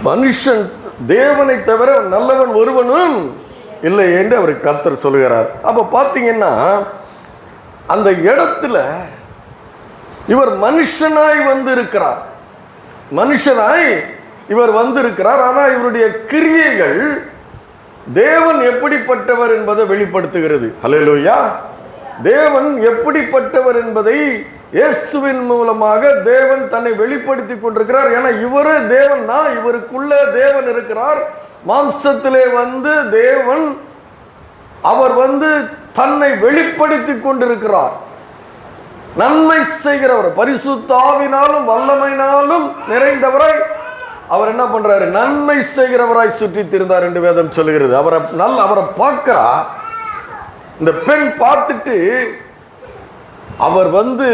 மனுஷன் தேவனை தவிர நல்லவன் ஒருவனும் இல்லை என்று அவர் கர்த்தர் சொல்லுகிறார். அப்போ பார்த்தீங்கன்னா அந்த இடத்துல இவர் மனுஷனாய் வந்து இருக்கிறார், மனுஷனாய் இவர் வந்திருக்கிறார். ஆனால் இவருடைய கிரியைகள் தேவன் எப்படிப்பட்டவர் என்பதை வெளிப்படுத்துகிறது. ஹல்லேலூயா. தேவன் எப்படிப்பட்டவர் என்பதை இயேசுவின் மூலமாக தேவன் தன்னை வெளிப்படுத்தி கொண்டிருக்கிறார். ஏன்னா இவரே தேவன் தான், இவருக்குள்ள தேவன் இருக்கிறார். மாம்சத்திலே வந்து தேவன் அவர் வந்து தன்னை வெளிப்படுத்தி கொண்டிருக்கிறார். நன்மை செய்கிறவர், பரிசுத்த ஆவினாலும் வல்லமையினாலும் நிறைந்தவராய் அவர் என்ன பண்றாரு? நன்மை செய்கிறவராய் சுற்றி திரிந்தார் என்று வேதம் சொல்லுகிறது. அவரை பார்க்கிறா இந்த பெண் பார்த்துட்டு, அவர் வந்து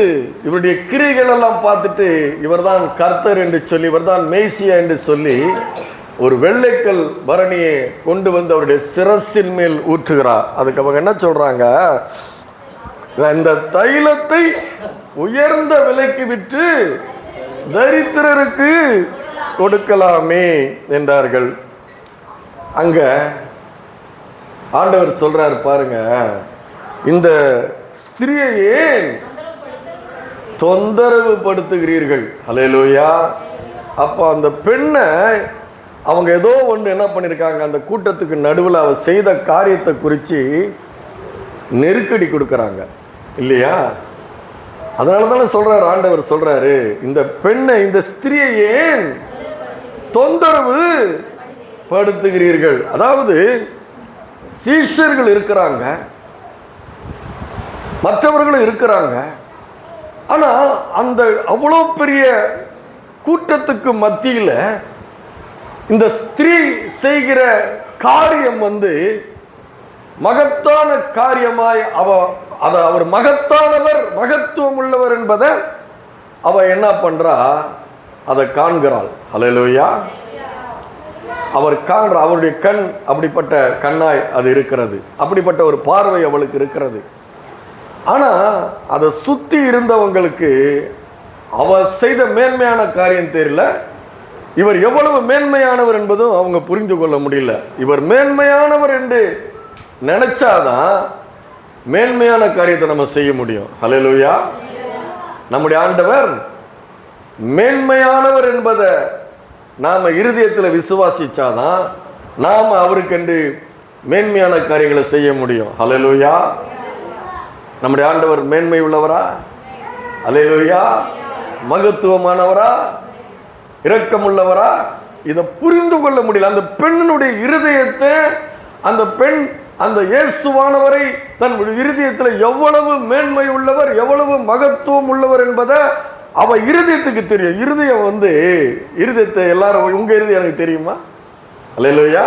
இவருடைய கிரிகள் எல்லாம் பார்த்துட்டு இவர்தான் கர்த்தர் என்று சொல்லி, இவர்தான் மேசியா என்று சொல்லி ஒரு வெள்ளைக்கல் பரணியை கொண்டு வந்து அவருடைய சிரசின் மேல் ஊற்றுகிறார். அதுக்கு அவங்க என்ன சொல்றாங்க? இந்த தைலத்தை உயர்ந்த விலைக்கு விற்று தரித்திரருக்கு கொடுக்கலாமே என்றார்கள். அங்க ஆண்டவர் சொல்றார் பாருங்க, இந்த ஸ்திரியை ஏன் தொந்தரவு படுத்துகிறீர்கள்? ஹல்லேலூயா. அப்போ அந்த பெண்ணை அவங்க ஏதோ ஒன்று என்ன பண்ணியிருக்காங்க, அந்த கூட்டத்துக்கு நடுவில் அவர் செய்த காரியத்தை குறித்து நெருக்கடி கொடுக்குறாங்க இல்லையா? அதனால தானே சொல்றாரு ஆண்டவர், சொல்றாரு இந்த பெண்ணை, இந்த ஸ்திரியை ஏன் தொந்தரவு படுத்துகிறீர்கள். அதாவது சீஷர்கள் இருக்கிறாங்க, மற்றவர்களும் இருக்கிறாங்க. ஆனால் அந்த அவ்வளோ பெரிய கூட்டத்துக்கு மத்தியில் இந்த ஸ்திரீ செய்கிற காரியம் வந்து மகத்தான காரியமாய் அவர் மகத்தானவர், மகத்துவம் உள்ளவர் என்பதை அவ என்ன பண்றா? அதை காண்கிறாள். ஹல்லேலூயா. அவர் காண்ற அவருடைய கண் அப்படிப்பட்ட கண்ணாய் அது இருக்கிறது, அப்படிப்பட்ட ஒரு பார்வை அவளுக்கு இருக்கிறது. ஆனால் அதை சுற்றி இருந்தவங்களுக்கு அவர் செய்த மேன்மையான காரியம் தெரியல, இவர் எவ்வளவு மேன்மையானவர் என்பதும் அவங்க புரிந்து கொள்ள முடியல. இவர் மேன்மையானவர் என்று நினைச்சாதான் மேன்மையான காரியத்தை நம்ம செய்ய முடியும். ஹல்லேலூயா. நம்முடைய ஆண்டவர் மேன்மையானவர் என்பதை நாம் இருதயத்தில் விசுவாசிச்சாதான் நாம் அவருக்கென்று மேன்மையான காரியங்களை செய்ய முடியும். ஹல்லேலூயா. நம்முடைய ஆண்டவர் மேன்மை உள்ளவரா? ஹல்லேலூயா. மகத்துவமானவரா? இரக்கமுள்ளவரா? இதை புரிந்து கொள்ள முடியல. அந்த பெண்ணினுடைய இருதயத்தை, அந்த பெண் அந்த இயேசுவானவரை தன் இருதயத்தில் எவ்வளவு மேன்மை உள்ளவர், எவ்வளவு மகத்துவம் உள்ளவர் என்பதை அவ இருதயத்துக்கு தெரியும். இருதயம் வந்து இருதயத்தை எல்லாரும், உங்க இருதயம் எனக்கு தெரியுமா? அல்லேலூயா.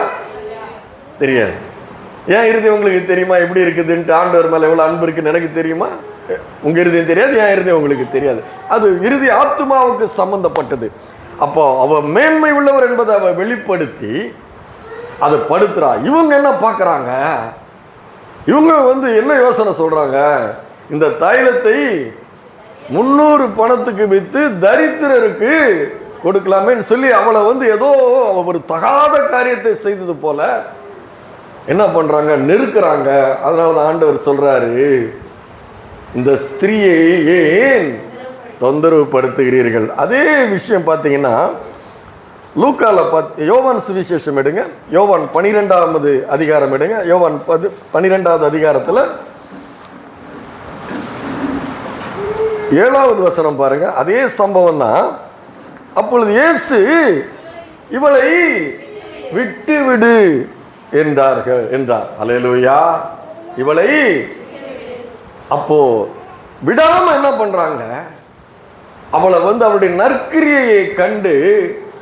தெரியாது. ஏன் இருதயம் உங்களுக்கு தெரியுமா எப்படி இருக்குதுன்ட்டு? ஆண்டவர் மேலே எவ்வளோ அன்பு இருக்குன்னு எனக்கு தெரியுமா? உங்க இருதயம் தெரியாது, ஏன் இருதயம் உங்களுக்கு தெரியாது. அது இருதய ஆத்மாவுக்கு சம்பந்தப்பட்டது. அப்போ அவ மேன்மை உள்ளவர் என்பதை அவ வெளிப்படுத்தி அதை படுத்துறா. இவங்க என்ன பார்க்குறாங்க? இவங்க வந்து என்ன யோசனை சொல்றாங்க? இந்த தைலத்தை 300 பணத்துக்கு விற்று தரித்திரருக்கு கொடுக்கலாமேன்னு சொல்லி அவளை வந்து ஏதோ ஒரு தகாத காரியத்தை செய்தது போல என்ன பண்றாங்க? நெருக்கிறாங்க. அதனால ஆண்டவர் சொல்றாரு, இந்த ஸ்திரியை ஏன் தொந்தரவு படுத்துகிறீர்கள்? அதே விஷயம் பார்த்தீங்கன்னா லூக்கால யோவான் சுவிசேஷம் எடுங்க, யோவான் 12வது அதிகாரம் எடுங்க. யோவான் 12வது அதிகாரத்தில் 7வது வசனம் பாருங்க. அதே சம்பவம் தான். அப்பொழுது இயேசு இவளை விட்டு விடு என்றார். ஹல்லேலூயா. இவளை அப்போ விடாம என்ன பண்றாங்க? அவளை வந்து அவளுடைய நற்கிரியையை கண்டு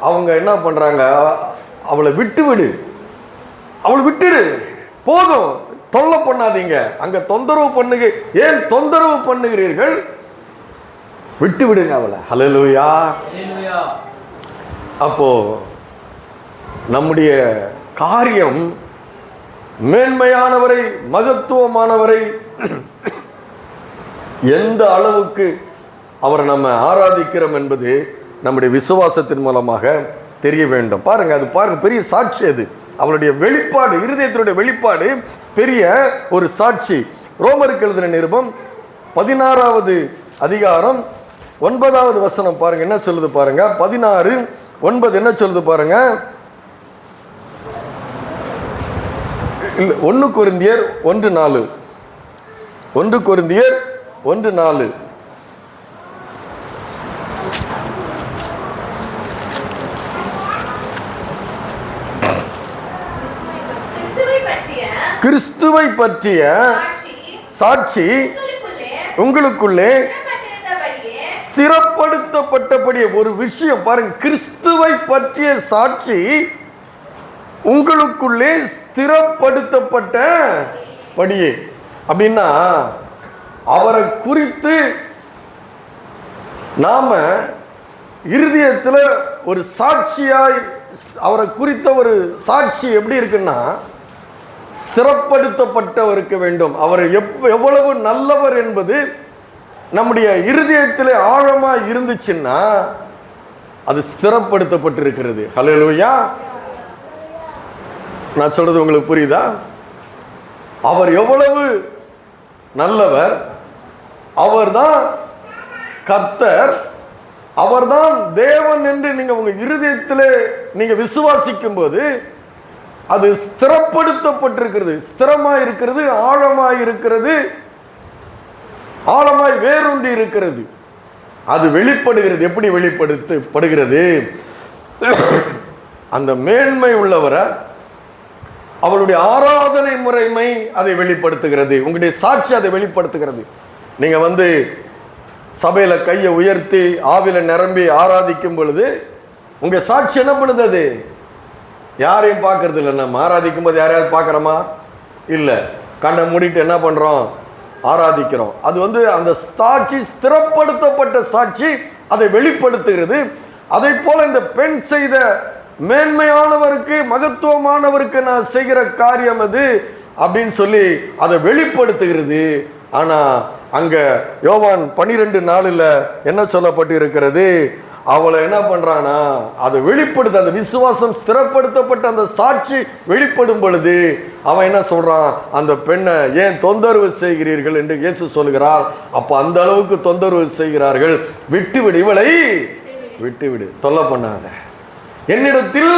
அவங்க என்ன பண்றாங்க? அவளை விட்டு விடு, அவளை விட்டுடு, போதும், தொல்லை பண்ணாதீங்க, அங்க தொந்தரவு பண்ணுங்க, ஏன் தொந்தரவு பண்ணுகிறீர்கள்? விட்டு விடுங்க அவளை. ஹல்லேலூயா. அப்போ நம்முடைய காரியம் மேன்மையானவரை, மகத்துவமானவரை எந்த அளவுக்கு அவரை நம்ம ஆராதிக்கிறோம் என்பது நம்முடைய விசுவாசத்தின் மூலமாக தெரிய வேண்டும். பாருங்க, அது பாருங்க, பெரிய சாட்சி. அது அவளுடைய வெளிப்பாடு, இருதயத்தினுடைய வெளிப்பாடு பெரிய ஒரு சாட்சி. ரோமருக்கு எழுதின நிருபம் 16வது அதிகாரம் 9வது வசனம் பாருங்க, என்ன சொல்லுது பாருங்க. 16:9 என்ன சொல்லுது பாருங்க. 1 கொரிந்தியர் 1:4. 1 கொரிந்தியர் 1:4. கிறிஸ்துவை பற்றிய சாட்சி உங்களுக்குள்ளே ஸ்திரப்படுத்தப்பட்டபடியே. ஒரு விஷயம் பாருங்க, கிறிஸ்துவை பற்றிய சாட்சி உங்களுக்குள்ளே ஸ்திரப்படுத்தப்பட்ட படியே. அப்படின்னா அவரை குறித்து நாம இருதயத்தில் ஒரு சாட்சியாய், அவரை குறித்த ஒரு சாட்சி எப்படி இருக்குன்னா ஸ்திரப்படுத்தப்பட்ட இருக்க வேண்டும். அவர் எவ்வளவு நல்லவர் என்பது நம்முடைய இருதயத்தில் ஆழமா இருந்துச்சுன்னா அது ஸ்திரப்படுத்தப்பட்டிருக்கிறது. ஹல்லேலூயா. நான் சொல்றது உங்களுக்கு புரியுதா? அவர் எவ்வளவு நல்லவர், அவர்தான் கர்த்தர், அவர்தான் தேவன் என்று நீங்க உங்க இருதயத்தில் நீங்க விசுவாசிக்கும் போது அது ஸ்திரப்படுத்தப்பட்டிருக்கிறது. ஸ்திரமாய் இருக்கிறது, ஆழமாய் இருக்கிறது, ஆழமாய் வேரூன்றி இருக்கிறது. அது வெளிப்படுகிறது. எப்படி வெளிப்படுத்தப்படுகிறது? அந்த மேன்மை உள்ளவரை, அவளுடைய ஆராதனை முறைமை அதை வெளிப்படுத்துகிறது. உங்களுடைய சாட்சி அதை வெளிப்படுத்துகிறது. நீங்க சபையில கையை உயர்த்தி ஆவில நிரம்பி ஆராதிக்கும் பொழுது உங்க சாட்சி என்ன பண்ணுது? அது யாரையும் பார்க்கறது இல்லை. நம்ம ஆராதிக்கும் போது யாரையாவது பார்க்குறோமா? இல்லை. கண்ணை மூடிட்டு என்ன பண்ணுறோம்? ஆராதிக்கிறோம். அது அந்த சாட்சி ஸ்திரப்படுத்தப்பட்ட சாட்சி அதை வெளிப்படுத்துகிறது. அதை போல இந்த பெண் செய்த மேன்மையானவருக்கு, மகத்துவமானவருக்கு நான் செய்கிற காரியம் அது அப்படின்னு சொல்லி அதை வெளிப்படுத்துகிறது. ஆனா அங்க யோவான் 12:4 என்ன சொல்லப்பட்டு இருக்கிறது? அவளை என்ன பண்றானா அதை வெளிப்படுத்த, அந்த விசுவாசம் ஸ்திரப்படுத்தப்பட்ட அந்த சாட்சி வெளிப்படும் பொழுது அவன் என்ன சொல்றான்? அந்த பெண்ணை ஏன் தொந்தரவு செய்கிறீர்கள் என்று இயேசு சொல்கிறார். அப்ப அந்த அளவுக்கு தொந்தரவு செய்கிறார்கள். விட்டுவிடு, இவளை விட்டுவிடு, தொல்லை பண்ணாத. என்னிடத்தில்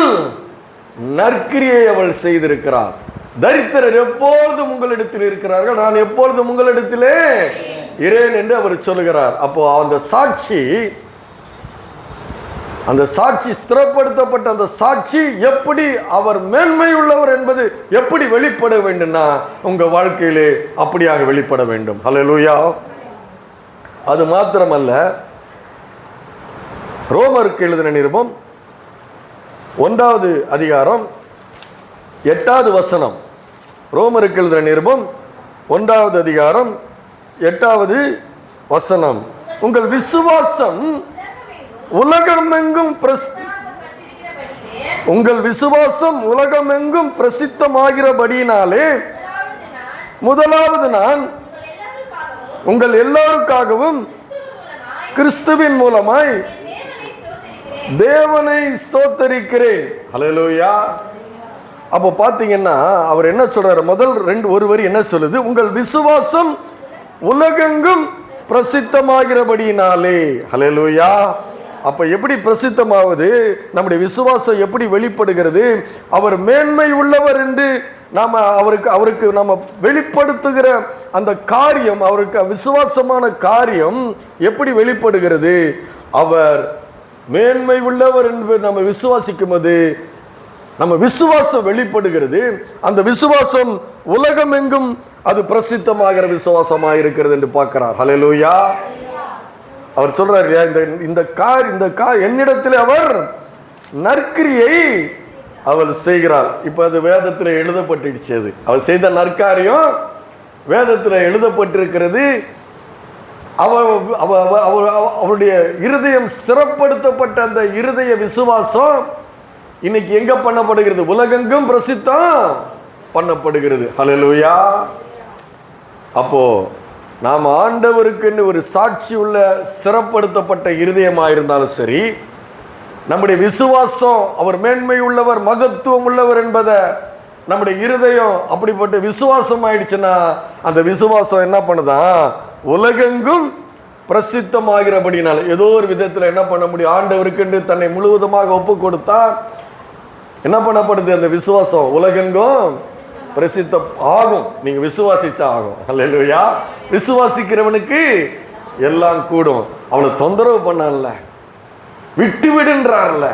நற்கிரியை அவள் செய்திருக்கிறார். தரித்திரர் எப்பொழுதும் உங்களிடத்தில் இருக்கிறார்கள், நான் எப்பொழுதும் உங்களிடத்திலே இரேன் என்று அவர் சொல்லுகிறார். அப்போ அந்த சாட்சி ஸ்திரப்படுத்தப்பட்ட அந்த சாட்சி எப்படி அவர் மேன்மை உள்ளவர் என்பது எப்படி வெளிப்பட வேண்டும்னா உங்க வாழ்க்கையிலே அப்படியாக வெளிப்பட வேண்டும். ஹல்லேலூயா. அது மாத்திரமல்ல, ரோமருக்கு எழுதின நிருபம் 1வது அதிகாரம் 8வது வசனம். ரோமருக்கு எழுதின நிருபம் 1வது அதிகாரம் 8வது வசனம். உங்கள் விசுவாசம் உலகமெங்கும் பிரசித்தமாகிறபடியினாலே முதலாவது நான் உங்கள் எல்லாருக்காகவும் கிறிஸ்துவின் மூலமாய் தேவனை ஸ்தோத்தரிக்கிறேன். ஹல்லேலூயா. அப்போ பாத்தீங்கன்னா அவர் என்ன சொல்றாரு? முதல் ஒரு வரி என்ன சொல்லுது? உங்கள் விசுவாசம் உலகெங்கும் பிரசித்தமாகிறபடியினாலே. ஹல்லேலூயா. அப்ப எப்படி பிரசித்தமாவது? நம்முடைய விசுவாசம் எப்படி வெளிப்படுகிறது? அவர் மேன்மை உள்ளவர் என்று நாம அவருக்கு நாம வெளிப்படுத்துகிற அந்த காரியம், அவருக்கு விசுவாசமான காரியம் எப்படி வெளிப்படுகிறது? அவர் மேன்மை உள்ளவர் என்று நம்ம விசுவாசிக்கும் போது நம்ம விசுவாசம் வெளிப்படுகிறது. அந்த விசுவாசம் உலகமெங்கும் அது பிரசித்தமாகிற விசுவாசமாக இருக்கிறது என்று பார்க்கிறார். ஹல்லேலூயா. அவர் சொல்றார், இந்த என்னிடத்தில் அவர் நற்கிரியை அவள் செய்கிறாள். இப்ப அது வேதத்தில் எழுதப்பட்டுடுச்சு. அது அவள் செய்த நற்காரியம் வேதத்தில் எழுதப்பட்டிருக்கிறது. அவளுடைய இருதயம் ஸ்திரப்படுத்தப்பட்ட அந்த இருதய விசுவாசம் இன்னைக்கு எங்க பண்ணப்படுகிறது? உலகெங்கும் பிரசித்தம் பண்ணப்படுகிறது. ஹல்லேலூயா. அப்போ நாம் ஆண்டவருக்கு ஒரு சாட்சி உள்ள ஸ்திரப்படுத்தப்பட்ட இருதயமாக இருந்தாலும் சரி, நம்முடைய விசுவாசம் அவர் மேன்மை உள்ளவர், மகத்துவம் உள்ளவர் என்பதை நம்முடைய இருதயம் அப்படிப்பட்ட விசுவாசம் ஆயிடுச்சுன்னா அந்த விசுவாசம் என்ன பண்ணுதான், உலகெங்கும் பிரசித்தமாகிறபடினால ஏதோ ஒரு விதத்தில் என்ன பண்ண முடியும், ஆண்டவருக்கு தன்னை முழுவதுமாக ஒப்பு கொடுத்தா என்ன பண்ணப்படுது, அந்த விசுவாசம் உலகெங்கும் பிரசித்தம் ஆகும். நீங்க விசுவாசிச்சா ஆகும். அல்லேலூயா. விசுவாசிக்கிறவனுக்கு எல்லாம் கூடும். அவனை தொந்தரவு பண்ணல, விட்டு விடுன்றார்ல,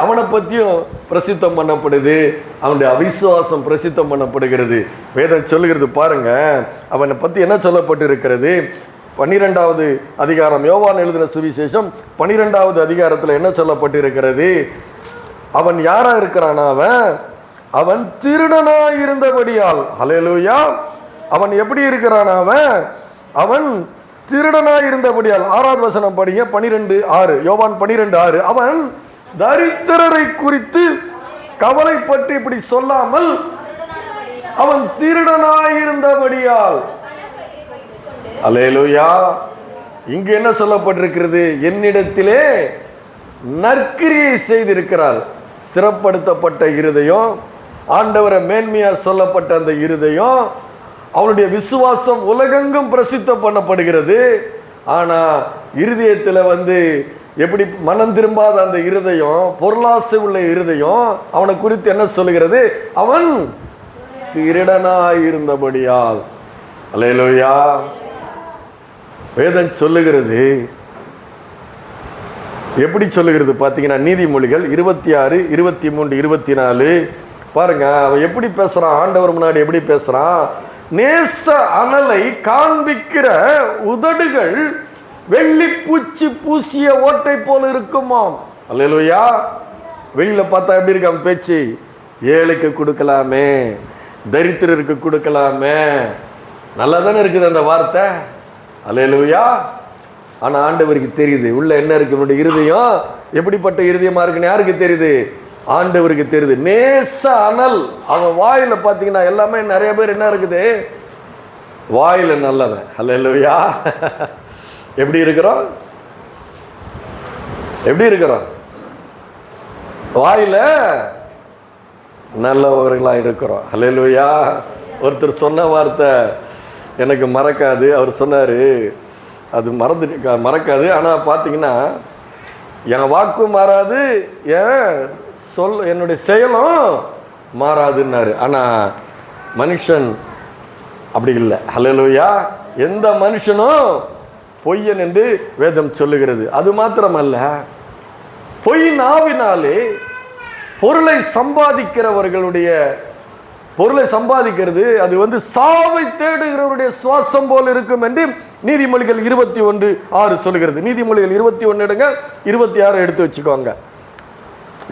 அவனை பத்தியும் பிரசித்தம் பண்ணப்படுது, அவனுடைய அவிசுவாசம் பிரசித்தம் பண்ணப்படுகிறது. வேதம் சொல்லுகிறது பாருங்க, அவனை பத்தி என்ன சொல்லப்பட்டு இருக்கிறது. 12வது அதிகாரம், யோவான் எழுதின சுவிசேஷம் 12வது அதிகாரத்தில் என்ன சொல்லப்பட்டு இருக்கிறது. அவன் யாரா இருக்கிறானா, அவன் திருடனாய் இருந்தபடியால். ஹல்லேலூயா. அவன் எப்படி இருக்கிறானா, அவன் திருடனாய் இருந்தபடியால். 6வது வசனம் படிங்க, 12:6, யோவான் 12:6. அவன் தரித்திரரை குறித்து கவலைப்பட்டு இப்படி சொல்லாமல் அவன் திருடனாய் இருந்தபடியால். அல்லேலூயா. இங்கு என்ன சொல்லப்பட்டிருக்கிறது, என்னிடத்திலே நற்கிரியை செய்திருக்கிறார். சிறப்படுத்தப்பட்ட இருதயம், ஆண்டவரை மேன்மையா சொல்லப்பட்ட அந்த இருதயம், அவனுடைய விசுவாசம் உலகெங்கும் பிரசித்தம் பண்ணப்படுகிறது. ஆனா இருதயத்தில் எப்படி மனம் திரும்பாத அந்த இருதயம், பொருளாசை உள்ள இருதயம், அவனை குறித்து என்ன சொல்லுகிறது, அவன் திருடனாய் இருந்தபடியால். அல்லேலூயா. வேதம் சொல்லுகிறது, எப்படி சொல்லுகிறது பார்த்தீங்கன்னா, நீதிமொழிகள் 26, 23, 24 பாருங்க. அவன் எப்படி பேசுறான், ஆண்டவர் முன்னாடி எப்படி பேசுறான். நேச அனலை காண்பிக்கிற உதடுகள் வெள்ளி பூச்சி பூசிய ஓட்டை போல இருக்குமாம். அல்லேலூயா. வெளியில பார்த்தா எப்படி இருக்கு அவன் பேச்சு, ஏழைக்கு கொடுக்கலாமே, தரித்திரருக்கு கொடுக்கலாமே, நல்லா தானே இருக்குது அந்த வார்த்தை. அல்லேலூயா. ஆனா ஆண்டவருக்கு தெரியுது உள்ள என்ன இருக்கு, என்னுடைய இருதயம் எப்படிப்பட்ட இருதயமா இருக்குன்னு யாருக்கு தெரியுது, ஆண்டவருக்கு தெரியுது. நேச அனல். அவன் வாயில பாத்தீங்கன்னா எல்லாமே, நிறைய பேர் என்ன இருக்குது வாயில நல்லவன். அல்லேலூயா. எப்படி இருக்கிறோம், எப்படி இருக்கிறோம், வாயில நல்லவர்களா இருக்கிறோம். அல்லேலூயா. ஒருத்தர் சொன்ன வார்த்தை எனக்கு மறக்காது. அவர் சொன்னாரு, அது மறக்காது, ஆனால் பார்த்தீங்கன்னா என் வாக்கும் மாறாது, என்னுடைய செயலும் மாறாதுன்னாரு. ஆனால் மனுஷன் அப்படி இல்லை. ஹல்லேலூயா. எந்த மனுஷனும் பொய்யன் என்று வேதம் சொல்லுகிறது. அது மாத்திரமல்ல, பொய் நாவினாலே பொருளை சம்பாதிக்கிறவர்களுடைய பொருளை சம்பாதிக்கிறது அது சாவை தேடுகிறவருடைய சுவாசம் போல் இருக்கும் என்று நீதிமொழிகள் 21:6 சொல்லுகிறது. நீதிமொழிகள் 21 எடுங்க, 26 எடுத்து வச்சுக்கோங்க.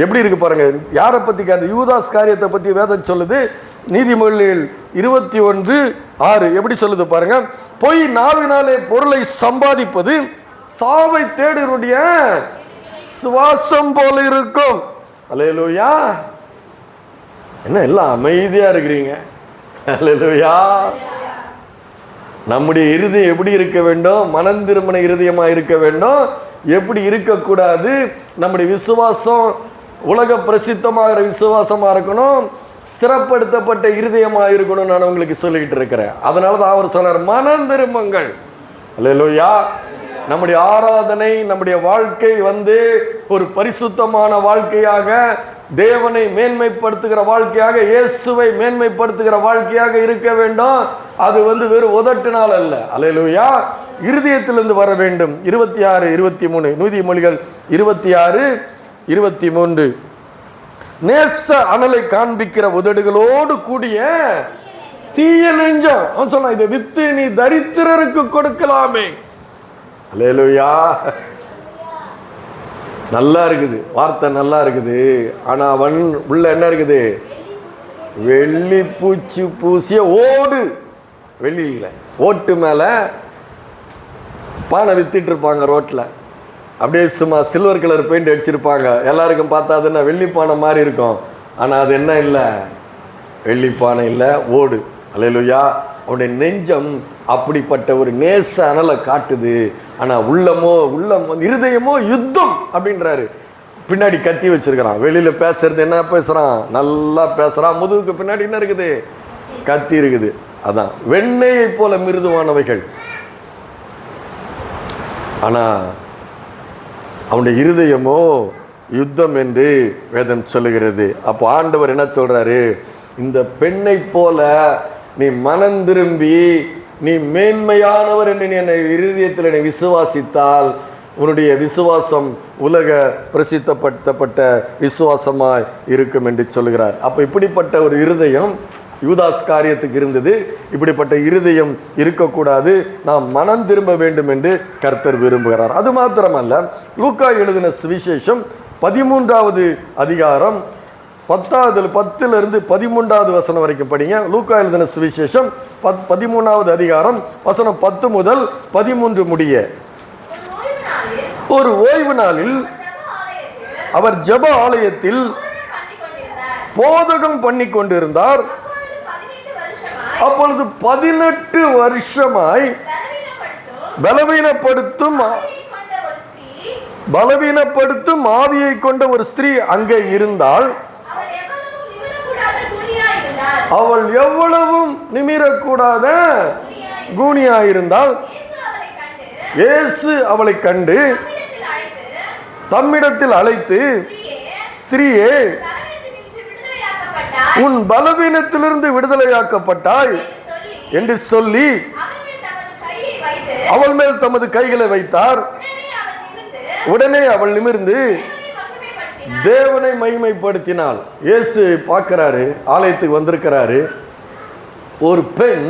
எப்படி இருக்கு பாருங்க. யாரை பத்தி, யூதாஸ் காரியத்தை பத்தி வேதம் சொல்லுது. நீதிமொழிகள் 21:6 எப்படி சொல்லுது பாருங்க. பொய் நாவினாலே பொருளை சம்பாதிப்பது சாவை தேடுகிறவருடைய சுவாசம் போல இருக்கும். அல்லேலூயா. என்ன எல்லாம் அமைதியா இருக்கிறீங்க. அல்லேலூயா. நம்முடைய இருதயம் எப்படி இருக்க வேண்டும், மனம் திரும்பின இருதயமா இருக்க வேண்டும். எப்படி இருக்கக்கூடாது, நம்முடைய விசுவாசம் உலக பிரசித்தமாக விசுவாசமா இருக்கணும், ஸ்திரப்படுத்தப்பட்ட இருதயமா இருக்கணும். நான் உங்களுக்கு சொல்லிக்கிட்டு இருக்கிறேன். அதனால தான் அவர் சொல்றார், மனம் திரும்புங்கள். அல்லேலூயா. நம்முடைய ஆராதனை, நம்முடைய வாழ்க்கை ஒரு பரிசுத்தமான வாழ்க்கையாக, தேவனை மேன்மைப்படுத்துகிற வாழ்க்கையாக, இயேசுவை மேன்மைப்படுத்துகிற வாழ்க்கையாக இருக்க வேண்டும். அது வெறும் உதட்டினால் அல்ல. அல்லேலூயா. இருதயத்திலிருந்து வர வேண்டும். 26, 23 நீதிமொழிகள் 26, 23. நேச அனலை காண்பிக்கிற உதடுகளோடு கூடிய தீய நெஞ்சம். அவன் சொன்னான், இதை வித்து நீ தரித்திரருக்கு கொடுக்கலாமே. அல்லேலூயா. நல்லா இருக்குது, வார்த்தை நல்லா இருக்குது. ஆனா அவன் உள்ள என்ன இருக்குது, வெள்ளி பூச்சி பூசிய ஓடு. வெள்ளி இல்லை, ஓட்டு மேல பானை வித்துட்டு இருப்பாங்க ரோட்ல. அப்படியே சும்மா சில்வர் கலர் பெயிண்ட் அடிச்சிருப்பாங்க. எல்லாருக்கும் பார்த்தா அது என்ன வெள்ளி பானை மாதிரி இருக்கும். ஆனா அது என்ன இல்லை, வெள்ளி பானை இல்லை, ஓடு. அல்லேலூயா. அவனுடைய நெஞ்சம் அப்படிப்பட்ட ஒரு நேச அனலை காட்டுது. ஆனா உள்ளம் இருதயமோ யுத்தம் அப்படின்றாரு. பின்னாடி கத்தி வச்சிருக்கிறான். வெளியில பேசுறது என்ன பேசுறான்? நல்லா பேசுறான். முதுகுக்கு பின்னாடி என்ன இருக்குது? கத்தி இருக்குது. அதான் வெண்ணெயை போல மிருதுவானவைகள். ஆனா அவனுடைய இருதயமோ யுத்தம் என்று வேதம் சொல்லுகிறது. அப்போ ஆண்டவர் என்ன சொல்றாரு? இந்த பெண்ணை போல நீ மனம் திரும்பி நீ மேன்மையானவர் என்று நீ என்னை இருதயத்தில் என்னை விசுவாசித்தால் உன்னுடைய விசுவாசம் உலக பிரசித்தப்படுத்தப்பட்ட விசுவாசமாய் இருக்கும் என்று சொல்கிறார். அப்போ இப்படிப்பட்ட ஒரு இருதயம் யூதாஸ் காரியத்துக்கு இருந்தது. இப்படிப்பட்ட இருதயம் இருக்கக்கூடாது. நாம் மனம் திரும்ப வேண்டும் என்று கர்த்தர் விரும்புகிறார். அது மாத்திரமல்ல, லூக்கா எழுதின சுவிசேஷம் 13வது அதிகாரம் 10லிருந்து 13வது வசனம் வரைக்கும் படிங்க. லூக்கா எழுதின சுவிசேஷம் 13வது அதிகாரம் வசனம் 10 முதல் 13 முடிய. ஒரு ஓய்வு நாளில் அவர் ஜெப ஆலயத்தில் போதகம் பண்ணி கொண்டிருந்தார். அப்பொழுது 18 வருஷமாய் பலவீனப்படுத்தும் ஆவியை கொண்ட ஒரு ஸ்திரீ அங்கே இருந்தாள். அவள் எவ்வளவும் நிமிரக்கூடாத கூனியாயிருந்தாள். இயேசு அவளை கண்டு தம்மிடத்தில் அழைத்து, ஸ்திரீயே, உன் பலவீனத்திலிருந்து விடுதலையாக்கப்பட்டாய் என்று சொல்லி அவள் மேல் தமது கைகளை வைத்தார். உடனே அவள் நிமிர்ந்து தேவனை மகிமைப்படுத்தினாள். இயேசு பார்க்கிறாரு, ஆலயத்துக்கு வந்திருக்கிறாரு. ஒரு பெண்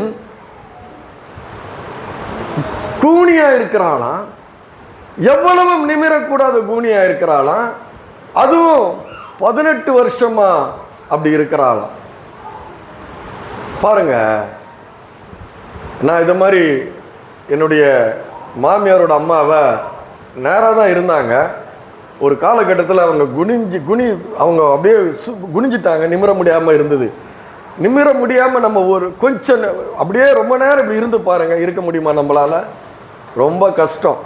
கூனியா இருக்கிறாளா, எவ்வளவும் நிமிரக்கூடாத கூனியா இருக்கிறாளா, அதுவும் 18 வருஷமா அப்படி இருக்கிறாளா. பாருங்க, நான் இது மாதிரி என்னுடைய மாமியாரோட அம்மாவை நேராக தான் இருந்தாங்க. ஒரு காலகட்டத்தில் அவங்க அவங்க அப்படியே குனிஞ்சிட்டாங்க. நிமிர முடியாமல் இருந்தது. நிமிர முடியாமல் நம்ம ஒரு கொஞ்சம் அப்படியே ரொம்ப நேரம் இப்படி இருந்து பாருங்க, இருக்க முடியுமா நம்மளால? ரொம்ப கஷ்டம்.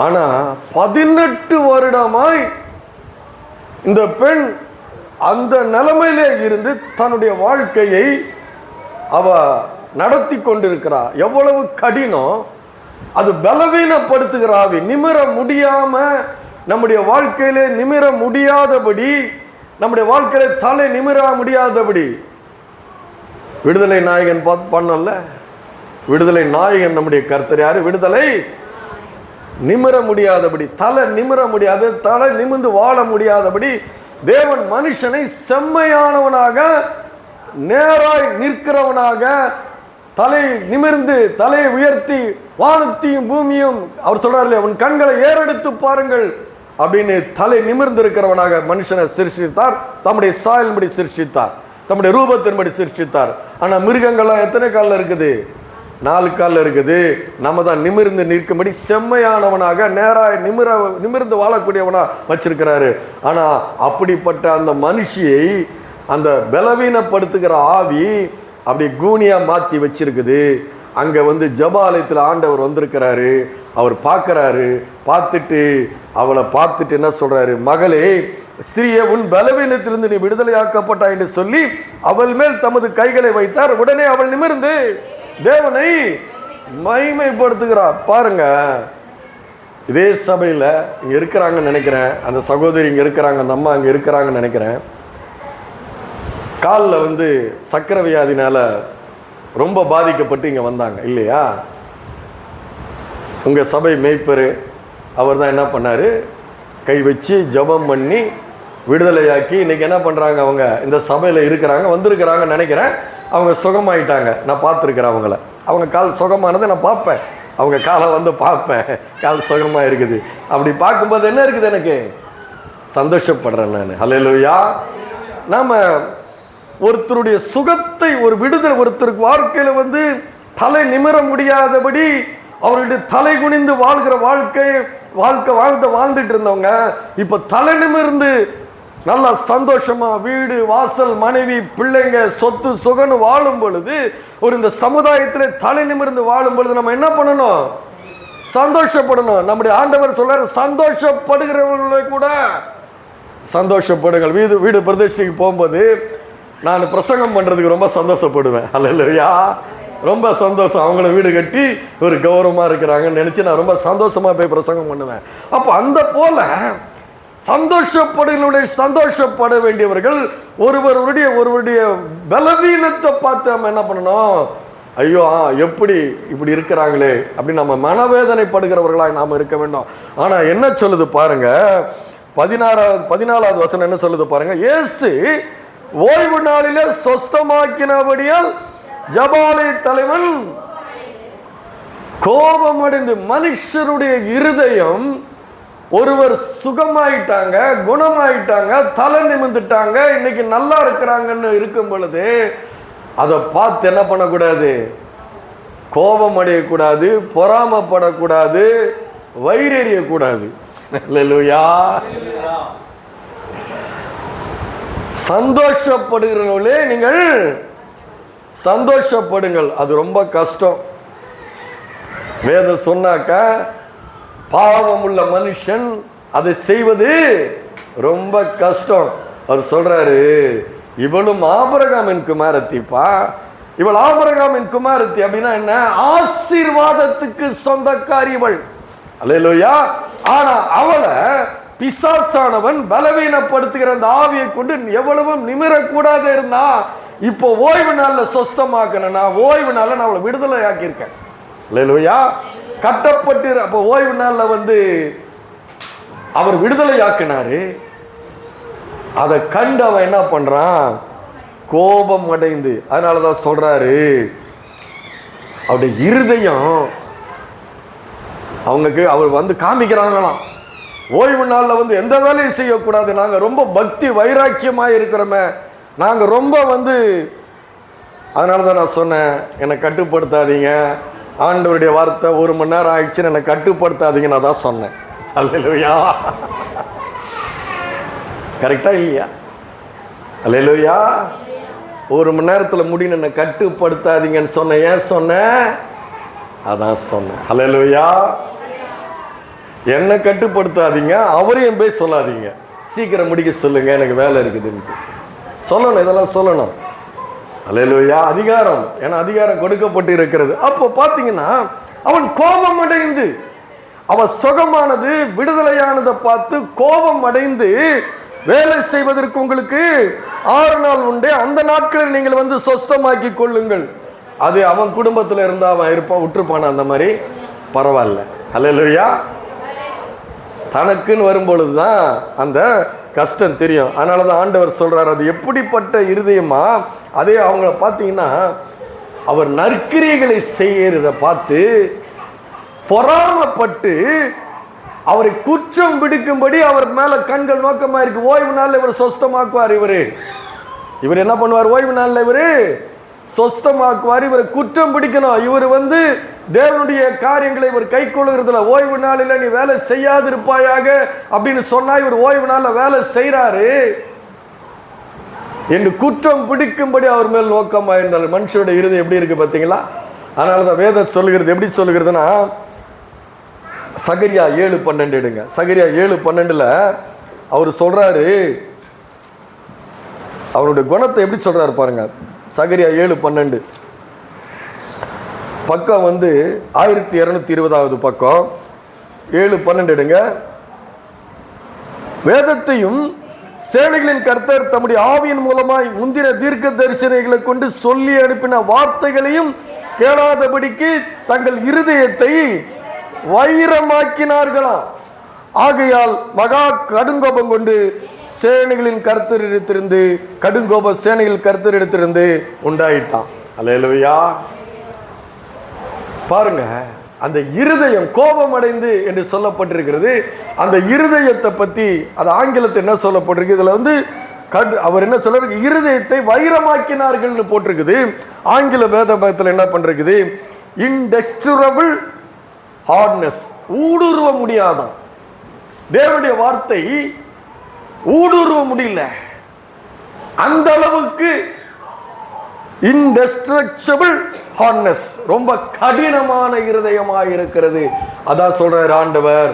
ஆனால் 18 வருடமாய் இந்த பெண் அந்த நிலைமையிலே இருந்து தன்னுடைய வாழ்க்கையை அவ நடத்தி கொண்டிருக்கிறார். எவ்வளவு கடினம் அது! பலவீனப்படுத்துகிற ஆவி, நிமிர முடியாம நம்முடைய வாழ்க்கையிலே நிமிர முடியாதபடி, நம்முடைய வாழ்க்கையில தலை நிமிர முடியாதபடி. விடுதலை நாயகன் பண்ணல, விடுதலை நாயகன் நம்முடைய கர்த்தர் யாரு? விடுதலை நிமிர முடியாதபடி, தலை நிமிர முடியாது, தலை நிமிர்ந்து வாழ முடியாதபடி தேவன் மனுஷனை செம்மையானவனாக, நேராய் நிற்கிறவனாக, தலை நிமிர்ந்து தலையை உயர்த்தி வானத்தையும் பூமியும், அவர் சொல்றாரு, உன் கண்களை ஏறெடுத்து பாருங்கள் அப்படின்னு தலை நிமிர்ந்து இருக்கிறவனாக மனுஷனை சிருஷ்டித்தார். தம்முடைய சாயலின்படி சிருஷ்டித்தார், தம்முடைய ரூபத்தின்படி சிருஷ்டித்தார். ஆனா மிருகங்கள்லாம் எத்தனை காலில் இருக்குது? 4 காலில் இருக்குது. நம்ம தான் நிமிர்ந்து நிற்கும்படி செம்மையானவனாக, நேராக நிமிர்ந்து வாழக்கூடியவனா வச்சிருக்கிறாரு. ஆனா அப்படிப்பட்ட அந்த மனுஷியை அந்த பலவீனப்படுத்துகிற ஆவி அப்படி கூனியா மாத்தி வச்சிருக்குது. அங்க ஜபாலயத்தில் ஆண்டவர் வந்திருக்கிறாரு. அவர் பார்க்கிறாரு. அவளை பார்த்துட்டு என்ன சொல்றாரு? மகளே, ஸ்திரீயே, உன் பலவீனத்திலிருந்து நீ விடுதலையாக்கப்பட்டாய் என்று சொல்லி அவள் மேல் தமது கைகளை வைத்தார். உடனே அவள் நிமிர்ந்து தேவனை மகிமைப்படுத்துகிறார். பாருங்க, இதே சபையில் இங்க இருக்கிறாங்கன்னு நினைக்கிறேன். அந்த சகோதரி இங்க இருக்கிறாங்க, அந்த அம்மா அங்க இருக்கிறாங்கன்னு நினைக்கிறேன். காலில் சக்கரை வியாதினால ரொம்ப பாதிக்கப்பட்டு இங்கே வந்தாங்க இல்லையா? உங்கள் சபை மேய்ப்பர் அவர் தான் என்ன பண்ணார்? கை வச்சு ஜெபம் பண்ணி விடுதலையாக்கி இன்னைக்கு என்ன பண்ணுறாங்க? அவங்க இந்த சபையில் இருக்கிறாங்க, வந்திருக்கிறாங்கன்னு நினைக்கிறேன். அவங்க சுகமாயிட்டாங்க. நான் பார்த்துருக்குறேன் அவங்கள. அவங்க கால் சுகமானதை நான் பார்ப்பேன். அவங்க காலை பார்ப்பேன், கால் சுகமாக இருக்குது. அப்படி பார்க்கும்போது என்ன இருக்குது? எனக்கு சந்தோஷப்படுறேன் நான். ஹல்லேலூயா. நாம் ஒருத்தருடைய சுகத்தை, ஒரு விடுதலை, ஒருத்தருக்கு வாழ்க்கையில் தலை நிமிர முடியாதபடி அவருடைய தலை குனிந்து வாழ்கிற வாழ்ந்துட்டு இருந்தவங்க இப்போ தலை நிமிர்ந்து நல்லா சந்தோஷமா வீடு வாசல் மனைவி பிள்ளைங்க சொத்து சுகன்னு வாழும் பொழுது ஒரு இந்த சமுதாயத்தில் தலை நிமிர்ந்து வாழும் பொழுது நம்ம என்ன பண்ணணும்? சந்தோஷப்படணும். நம்முடைய ஆண்டவர் சொல்றாரு, சந்தோஷப்படுகிறவர்களை கூட சந்தோஷப்படுங்கள். வீடு பிரதேசத்துக்கு போகும்போது நான் பிரசங்கம் பண்றதுக்கு ரொம்ப சந்தோஷப்படுவேன். அல்லேலூயா, ரொம்ப சந்தோஷம். அவங்கள வீடு கட்டி ஒரு கௌரவமா இருக்கிறாங்கன்னு நினைச்சு நான் ரொம்ப சந்தோஷமா போய் பிரசங்கம் பண்ணுவேன். அப்போ அந்த போல சந்தோஷப்பட வேண்டியவர்கள் ஒருவருடைய பலவீனத்தை பார்த்து நம்ம என்ன பண்ணணும்? ஐயோ எப்படி இப்படி இருக்கிறாங்களே அப்படின்னு நம்ம மனவேதனைப்படுகிறவர்களாக நாம் இருக்க வேண்டும். ஆனா என்ன சொல்லுது பாருங்க, 14வது வசனம் என்ன சொல்லுது பாருங்க. இயேசு ஓய்வு நாளிலே சொஸ்தமாக்கினபடியால் ஜபாலய தலைவன் கோபமடைந்து, மனுஷருடைய இருதயம் ஒருவர் சுகமாயிட்டாங்க, குணமாயிட்டாங்க, தலை நிமிர்ந்துட்டாங்க, இன்னைக்கு நல்லா இருக்கிறாங்கன்னு இருக்கும் பொழுது அதை பார்த்து என்ன பண்ணக்கூடாது? கோபம் அடையக்கூடாது, பொறாமப்படக்கூடாது, வயிறெறியக்கூடாது. அல்லேலூயா. சந்தோஷப்படுகிறவர்களே நீங்கள் சந்தோஷப்படுங்கள். அது ரொம்ப கஷ்டம். வேதம் சொன்னாக்க பாவம் உள்ள மனுஷன் அதை செய்வது ரொம்ப கஷ்டம். அவர் சொல்றாரு, இவளும் ஆபிரகாமின் குமாரத்திப்பா, இவள் ஆபிரகாமின் குமாரத்தி. அப்படின்னா என்ன? ஆசீர்வாதத்துக்கு சொந்தக்காரி இவள். அல்லேலூயா. ஆனா அவளை பிசாசானவன் பலவீனப்படுத்துகிற அந்த ஆவியை கொண்டு எவ்வளவும் நிமிரக்கூடாது இருந்தா, இப்போ ஓய்வு நாள்ல சொஸ்தமாக்கணும்னா ஓய்வு நாள்ல நான் அவளை விடுதலை ஆக்கியிருக்கேன். அல்லேலூயா. கட்டப்பட்டு அப்போ ஓய்வு நாள்ல அவர் விடுதலை ஆக்கினாரு. அதை கண்டு அவன் என்ன பண்றான்? கோபம் அடைந்து. அதனாலதான் சொல்றாரு, அவருடைய இருதயம் அவர் காமிக்கிறாங்களாம். ஓய்வு நாள்ல எந்த வேலையும் செய்யக்கூடாது, நாங்க ரொம்ப பக்தி வைராக்கியமா இருக்கிறோமே, நாங்க ரொம்ப அதனாலதான் நான் சொன்னேன், என்னை கட்டுப்படுத்தாதீங்க. ஆண்டவருடைய வார்த்தை 1 மணி நேரம் ஆயிடுச்சுன்னு என்னை கட்டுப்படுத்தாதீங்க நான் தான் சொன்னேன். அல்லேலூயா. கரெக்டா இல்லையா? அல்லேலூயா. 1 மணி நேரத்துல முடியும் என்னை கட்டுப்படுத்தாதீங்கன்னு சொன்னேன். ஏன் சொன்னேன்? அதான் சொன்னேன். அல்லேலூயா. என்னை கட்டுப்படுத்தாதீங்க, அவரையும் போய் சொல்லாதீங்க. சீக்கிரம் முடிக்க சொல்லுங்க, எனக்கு வேலை இருக்குதுன்னு சொல்லணும். இதெல்லாம் சொல்லணும். அல்லேலூயா. அதிகாரம், ஏன்னா அதிகாரம் கொடுக்கப்பட்டு இருக்கிறது. அப்போ பார்த்தீங்கன்னா அவன் கோபம் அடைந்து, அவன் சுகமானது விடுதலையானதை பார்த்து கோபம் அடைந்து, வேலை செய்வதற்கு உங்களுக்கு 6 நாள் உண்டு, அந்த நாட்களில் நீங்கள் சொஸ்தமாக்கி கொள்ளுங்கள். அது அவன் குடும்பத்தில் இருந்தா அவன் இருப்பான், விட்டுருப்பான அந்த மாதிரி பரவாயில்ல. அல்லேலூயா. தனக்குன்னு வரும்பொழுதுதான் அந்த கஷ்டம் தெரியும். அதனாலதான் ஆண்டவர் சொல்றாரு, அது எப்படிப்பட்ட இருதயமா. அதே அவங்கள பார்த்தீங்கன்னா அவர் நற்கிரியைகளை செய்யறத பார்த்து பொறாமப்பட்டு அவரை குற்றம் பிடிக்கும்படி அவர் மேல கண்கள் நோக்கமா இருக்கு. ஓய்வு நாள்ல இவர் சொஸ்தமாக்குவார். இவர் என்ன பண்ணுவார்? ஓய்வு நாள்ல இவரு சொஸ்தமாக்குவார். இவரை குற்றம் பிடிக்கணும். இவர் தேவனுடைய காரியங்களை இவர் கை கொள்ளுகிறதுல, ஓய்வு நாளில் நீ வேலை செய்யாதிருப்பாயாக அப்படின்னு சொன்னா இவர் ஓய்வு நாளில் வேலை செய்யறாரு என்று குற்றம் பிடிக்கும்படி அவர் மேல் நோக்கமா இருந்தார். மனுஷனுடைய இருதயம் எப்படி இருக்கு பார்த்தீங்களா? அதனாலதான் வேதம் சொல்லுகிறது. எப்படி சொல்லுகிறதுனா, சகரியா 7:12 எடுங்க. சகரியா 7:12 அவர் சொல்றாரு, அவருடைய குணத்தை எப்படி சொல்றாரு பாருங்க. சகரியா 7:12 பக்கம் 1220வது பக்கம். 7:12 எடுங்க. வேதத்தையும் சேனைகளின் கர்த்தர் தம்முடைய ஆவியின் மூலமாய் முந்தின தீர்க்க தரிசனங்களை கொண்டு சொல்லி அனுப்பின வார்த்தைகளையும் கேளாதபடிக்கு தங்கள் இருதயத்தை வைரமாக்கினார்களாம். ஆகையால் மகா கடுங்கோபம் கொண்டு சேனைகளின் கர்த்தரிடத்திலிருந்து கடுங்கோபம் சேனைகள் கர்த்தரிடத்திலிருந்து உண்டாயிட்டான். அல்லேலூயா. பாருங்க, அந்த இருதயம் கோபம் அடைந்து என்று சொல்லப்பட்டிருக்கிறது. அந்த இருதயத்தை பத்தி அது ஆங்கிலத்தில் என்ன சொல்லப்பட்டிருக்கு? இதுல அவர் என்ன சொல்றாரு? இருதயத்தை வைரமாக்கினார்கள் போட்டிருக்குது. ஆங்கில வேதத்தில் என்ன பண்றது? இன்டெக்ஸ்டரபிள் ஹார்ட்னஸ், ஊடுருவ முடியாதான். தேவனுடைய வார்த்தை ஊடுருவ முடியல. அந்த அளவுக்கு இன்டெஸ்ட்ரக்சபிள் ஹார்ட்னஸ், ரொம்ப கடினமான இருதயமாக இருக்கிறது. அதான் சொல்றார் ஆண்டவர்,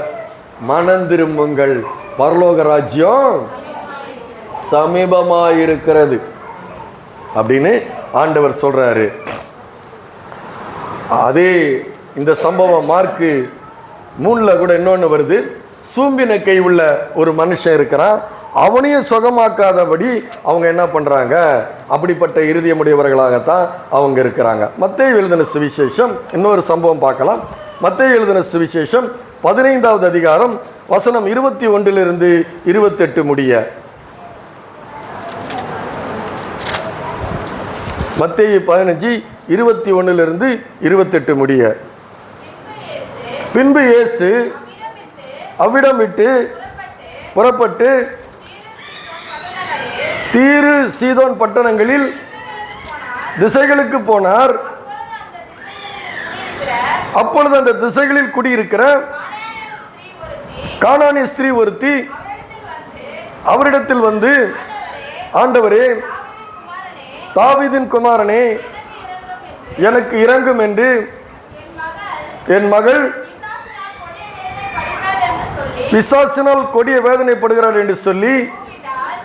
மனம் திரும்புங்கள், பரலோக ராஜ்யம் சமீபமாயிருக்கிறது அப்படின்னு ஆண்டவர் சொல்றாரு. அதே இந்த சம்பவம் மார்க்கு 3 கூட இன்னொன்று வருது. சூம்பின கை உள்ள ஒரு மனுஷன் இருக்கிறான், அவனையும் சுகமாக்காதபடி அவங்க என்ன பண்றாங்க, அப்படிப்பட்ட இருதயமுடையவர்களாகத்தான் அவங்க இருக்கிறாங்க. மத்தேயு எழுதின சுவிசேஷம் இன்னொரு சம்பவம் பார்க்கலாம். மத்தேயு எழுதின சுவிசேஷம் 15வது அதிகாரம் வசனம் 21 28 முடிய. மத்தேயு 15 21 28 முடிய. பின்பு இயேசு அவ்விடம் விட்டு புறப்பட்டு தீரு சீதோன் பட்டணங்களில் திசைகளுக்கு போனார். அப்பொழுது அந்த திசைகளில் குடியிருக்கிற கானானிய ஸ்திரீ ஒருத்தி அவரிடத்தில் வந்து, ஆண்டவரே, தாவீதின் குமாரனே, எனக்கு இரங்கும் என்று என் மகள் பிசாசினால் கொடிய வேதனைப்படுகிறார் என்று சொல்லி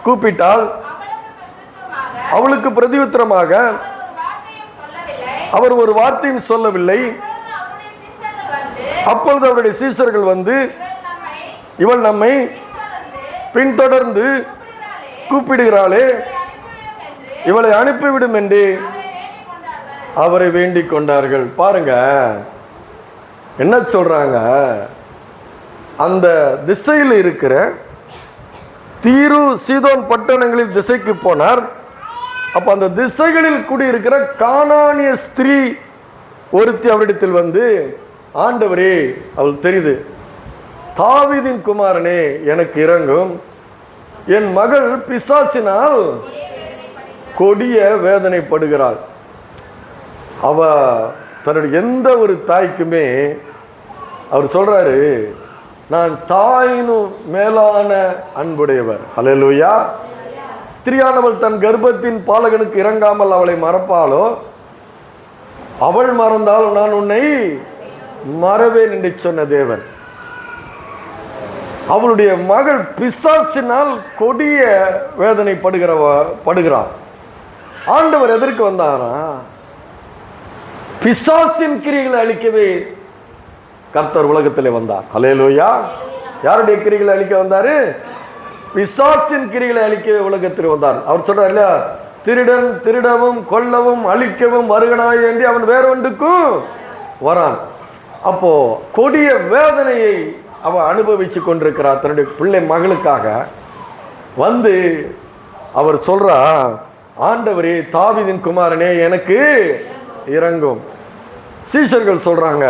கூப்பிட்டாள். அவளுக்கு பிரதியுத்தரமாக அவர் ஒரு வார்த்தையும் சொல்லவில்லை. அப்பொழுது அவருடைய சீஷர்கள் வந்து, இவள் நம்மை பின்தொடர்ந்து கூப்பிடுகிறாளே, இவளை அனுப்பிவிடும் என்று அவரை வேண்டிக் கொண்டார்கள். பாருங்க என்ன சொல்றாங்க, அந்த திசையில் இருக்கிற தீரு சீதோன் பட்டணங்களில் திசைக்கு போனார். அப்ப அந்த திசைகளில் குடியிருக்கிற கானானிய ஸ்திரீ ஒருத்தி அவரிடத்தில் வந்து, ஆண்டவரே, அவள் தெரியுது, தாவீதின் குமாரனே, எனக்கு இரங்கும், என் மகள் பிசாசினால் கொடிய வேதனைப்படுகிறாள். அவ தன்னுடைய எந்த ஒரு தாய்க்குமே அவர் சொல்றாரு, நான் தாயினும் மேலான அன்புடையவர். ஹல்லேலூயா. ஸ்திரியானவள் தன் கர்ப்பத்தின் பாலகனுக்கு இறங்காமல் அவளை மறப்பாளோ? அவள் மறந்தால் நான் உன்னை மறவேன் என்று சொன்ன தேவன். அவளுடைய மகள் பிசாசினால் கொடிய வேதனை படுகிறாள். ஆண்டவர் எதற்கு வந்தாரா? பிசாசின் கிரிகளை அழிக்கவே கர்த்தர் உலகத்திலே வந்தார். ஹல்லேலூயா. யாருடைய கிரிகளை அழிக்க வந்தாரு? பிசாசின் கிரிகளை அழிக்கவே உலகத்தில் வந்தார். அவர் சொல்றார் இல்லையா, திருடன் திருடவும் கொல்லவும் அழிக்கவும் வருகனாய் என்று அவன் வேறொன்றுக்கும் வரான். அப்போ கொடிய வேதனையை அவ அனுபவிச்சு கொண்டிருக்கிறார் தன்னுடைய பிள்ளை மகளுக்காக. வந்து அவர் சொல்றா, ஆண்டவரே, தாவீதின் குமாரனே, எனக்கு இரங்கும். சீஷர்கள் சொல்றாங்க,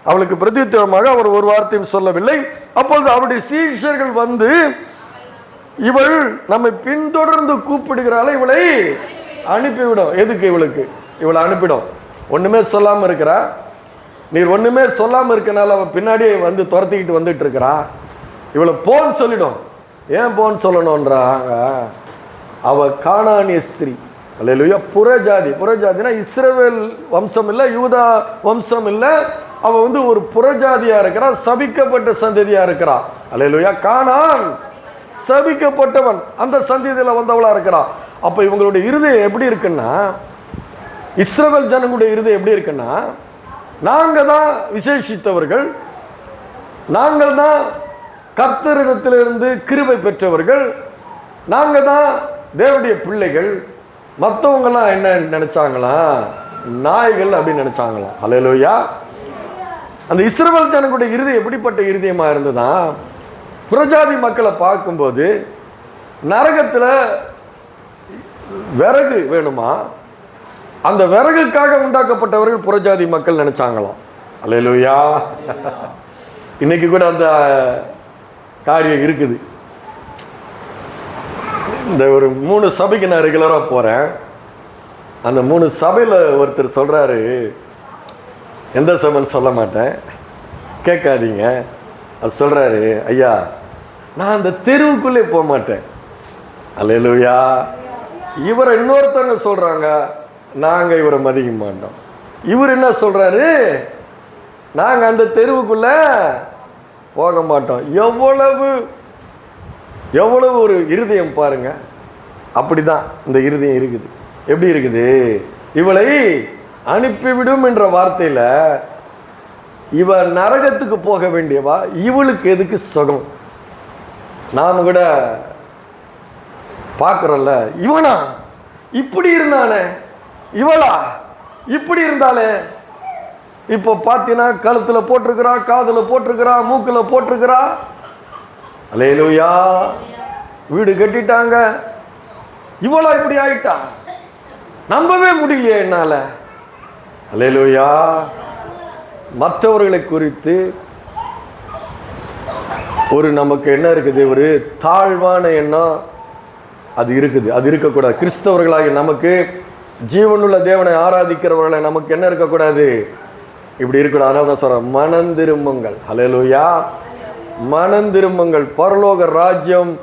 அவளுக்கு பிரதியுத்தரமாக அவர் ஒரு வார்த்தையும் சொல்லவில்லை. அப்பொழுது அவருடைய சீஷர்கள் வந்து, இவள் நம்மை பின்தொடர்ந்து கூப்பிடுகிறாள், இவளை அனுப்பிவிடும். எதுக்கு இவளுக்கு? இவளை அனுப்பிடும். ஒண்ணுமே சொல்லாம இருக்கிறா. நீர் ஒண்ணுமே சொல்லாம இருக்கனால அவ பின்னாடியே வந்து துரத்திக்கிட்டு வந்துட்டு இருக்கிறா. இவளை போன்னு சொல்லிடும். ஏன் போன்னு சொல்லணும்ன்றாங்க, அவ கானானிய ஸ்திரீ. அல்லேலூயா. புறஜாதி. புறஜாதினா இஸ்ரவேல் வம்சம் இல்லை, யூதா வம்சம் இல்லை. அவ வந்து ஒரு புறஜாதியா இருக்கிறா, சபிக்கப்பட்ட சந்ததியா இருக்கிறா. அல்லேலூயா. கானான் சபிக்கப்பட்டவன், அந்த சந்ததியில வந்தவளா இருக்கிறா. அப்ப இவங்களுடைய இருதயம் எப்படி இருக்குன்னா, இஸ்ரவேல் ஜனங்களுடைய இருதயம் எப்படி இருக்குன்னா, நாங்க தான் விசேஷித்தவர்கள், நாங்கள் தான் கர்த்தரிடத்திலிருந்து கிருபை பெற்றவர்கள், நாங்க தான் தேவனுடைய பிள்ளைகள். மற்றவங்கலாம் என்ன நினைச்சாங்களா? நாய்கள் அப்படின்னு நினைச்சாங்களாம். ஹல்லேலூயா. அந்த இஸ்ரவேல் ஜனங்களுடைய இருதயம் எப்படிப்பட்ட இருதயமா இருந்ததா? புறஜாதி மக்களை பார்க்கும்போது நரகத்தில் விறகு வேணுமா, அந்த விறகுக்காக உண்டாக்கப்பட்டவர்கள் புறஜாதி மக்கள் நினைச்சாங்களாம். அல்லேலூயா. இன்னைக்கு கூட அந்த காரியம் இருக்குது. இந்த ஒரு 3 சபைக்கு நான் ரெகுலராக போகிறேன். அந்த 3 சபையில் ஒருத்தர் சொல்கிறாரு, எந்த சபைன்னு சொல்ல மாட்டேன், கேட்காதீங்க. அது சொல்கிறாரு, ஐயா, நான் அந்த தெருவுக்குள்ளே போக மாட்டேன். அல்லேலூயா. இவரை இன்னொருத்தவங்க சொல்கிறாங்க, நாங்கள் இவரை மதிக்க மாட்டோம். இவர் என்ன சொல்கிறாரு, நாங்கள் அந்த தெருவுக்குள்ள போக மாட்டோம். எவ்வளவு எவ்வளவு ஒரு இருதயம் பாருங்க. அப்படிதான் இந்த இருதயம் இருக்குது. எப்படி இருக்குது? இவளை அனுப்பிவிடும் என்ற வார்த்தையில் இவ நரகத்துக்கு போக வேண்டியவா, இவளுக்கு எதுக்கு சுகம்? நாம் கூட பார்க்குறோம்ல, இவனா இப்படி இருந்தானே, இவளா இப்படி இருந்தாலே. இப்போ பார்த்தீங்கன்னா கழுத்தில் போட்டிருக்கிறா, காதில் போட்டிருக்கிறா, மூக்கில் போட்டிருக்கிறா. அல்லேலூயா. வீடு கட்டிட்டாங்க, இவளா இப்படி ஆயிட்டா, நம்பவே முடியலையே என்னால. அல்லேலூயா. மற்றவர்களை குறித்து ஒரு நமக்கு என்ன இருக்குது, ஒரு தாழ்வான எண்ணம் அது இருக்குது. அது இருக்கக்கூடாது. கிறிஸ்தவர்களாகி நமக்கு, ஜீவனுள்ள தேவனை ஆராதிக்கிறவர்களை நமக்கு என்ன இருக்கக்கூடாது, இப்படி இருக்கக்கூடாது. அதனால தான் சொல்கிறேன், மனந்திரும்புங்கள். அல்லேலூயா. மனந்திரும்புங்கள், பரலோக ராஜ்யம்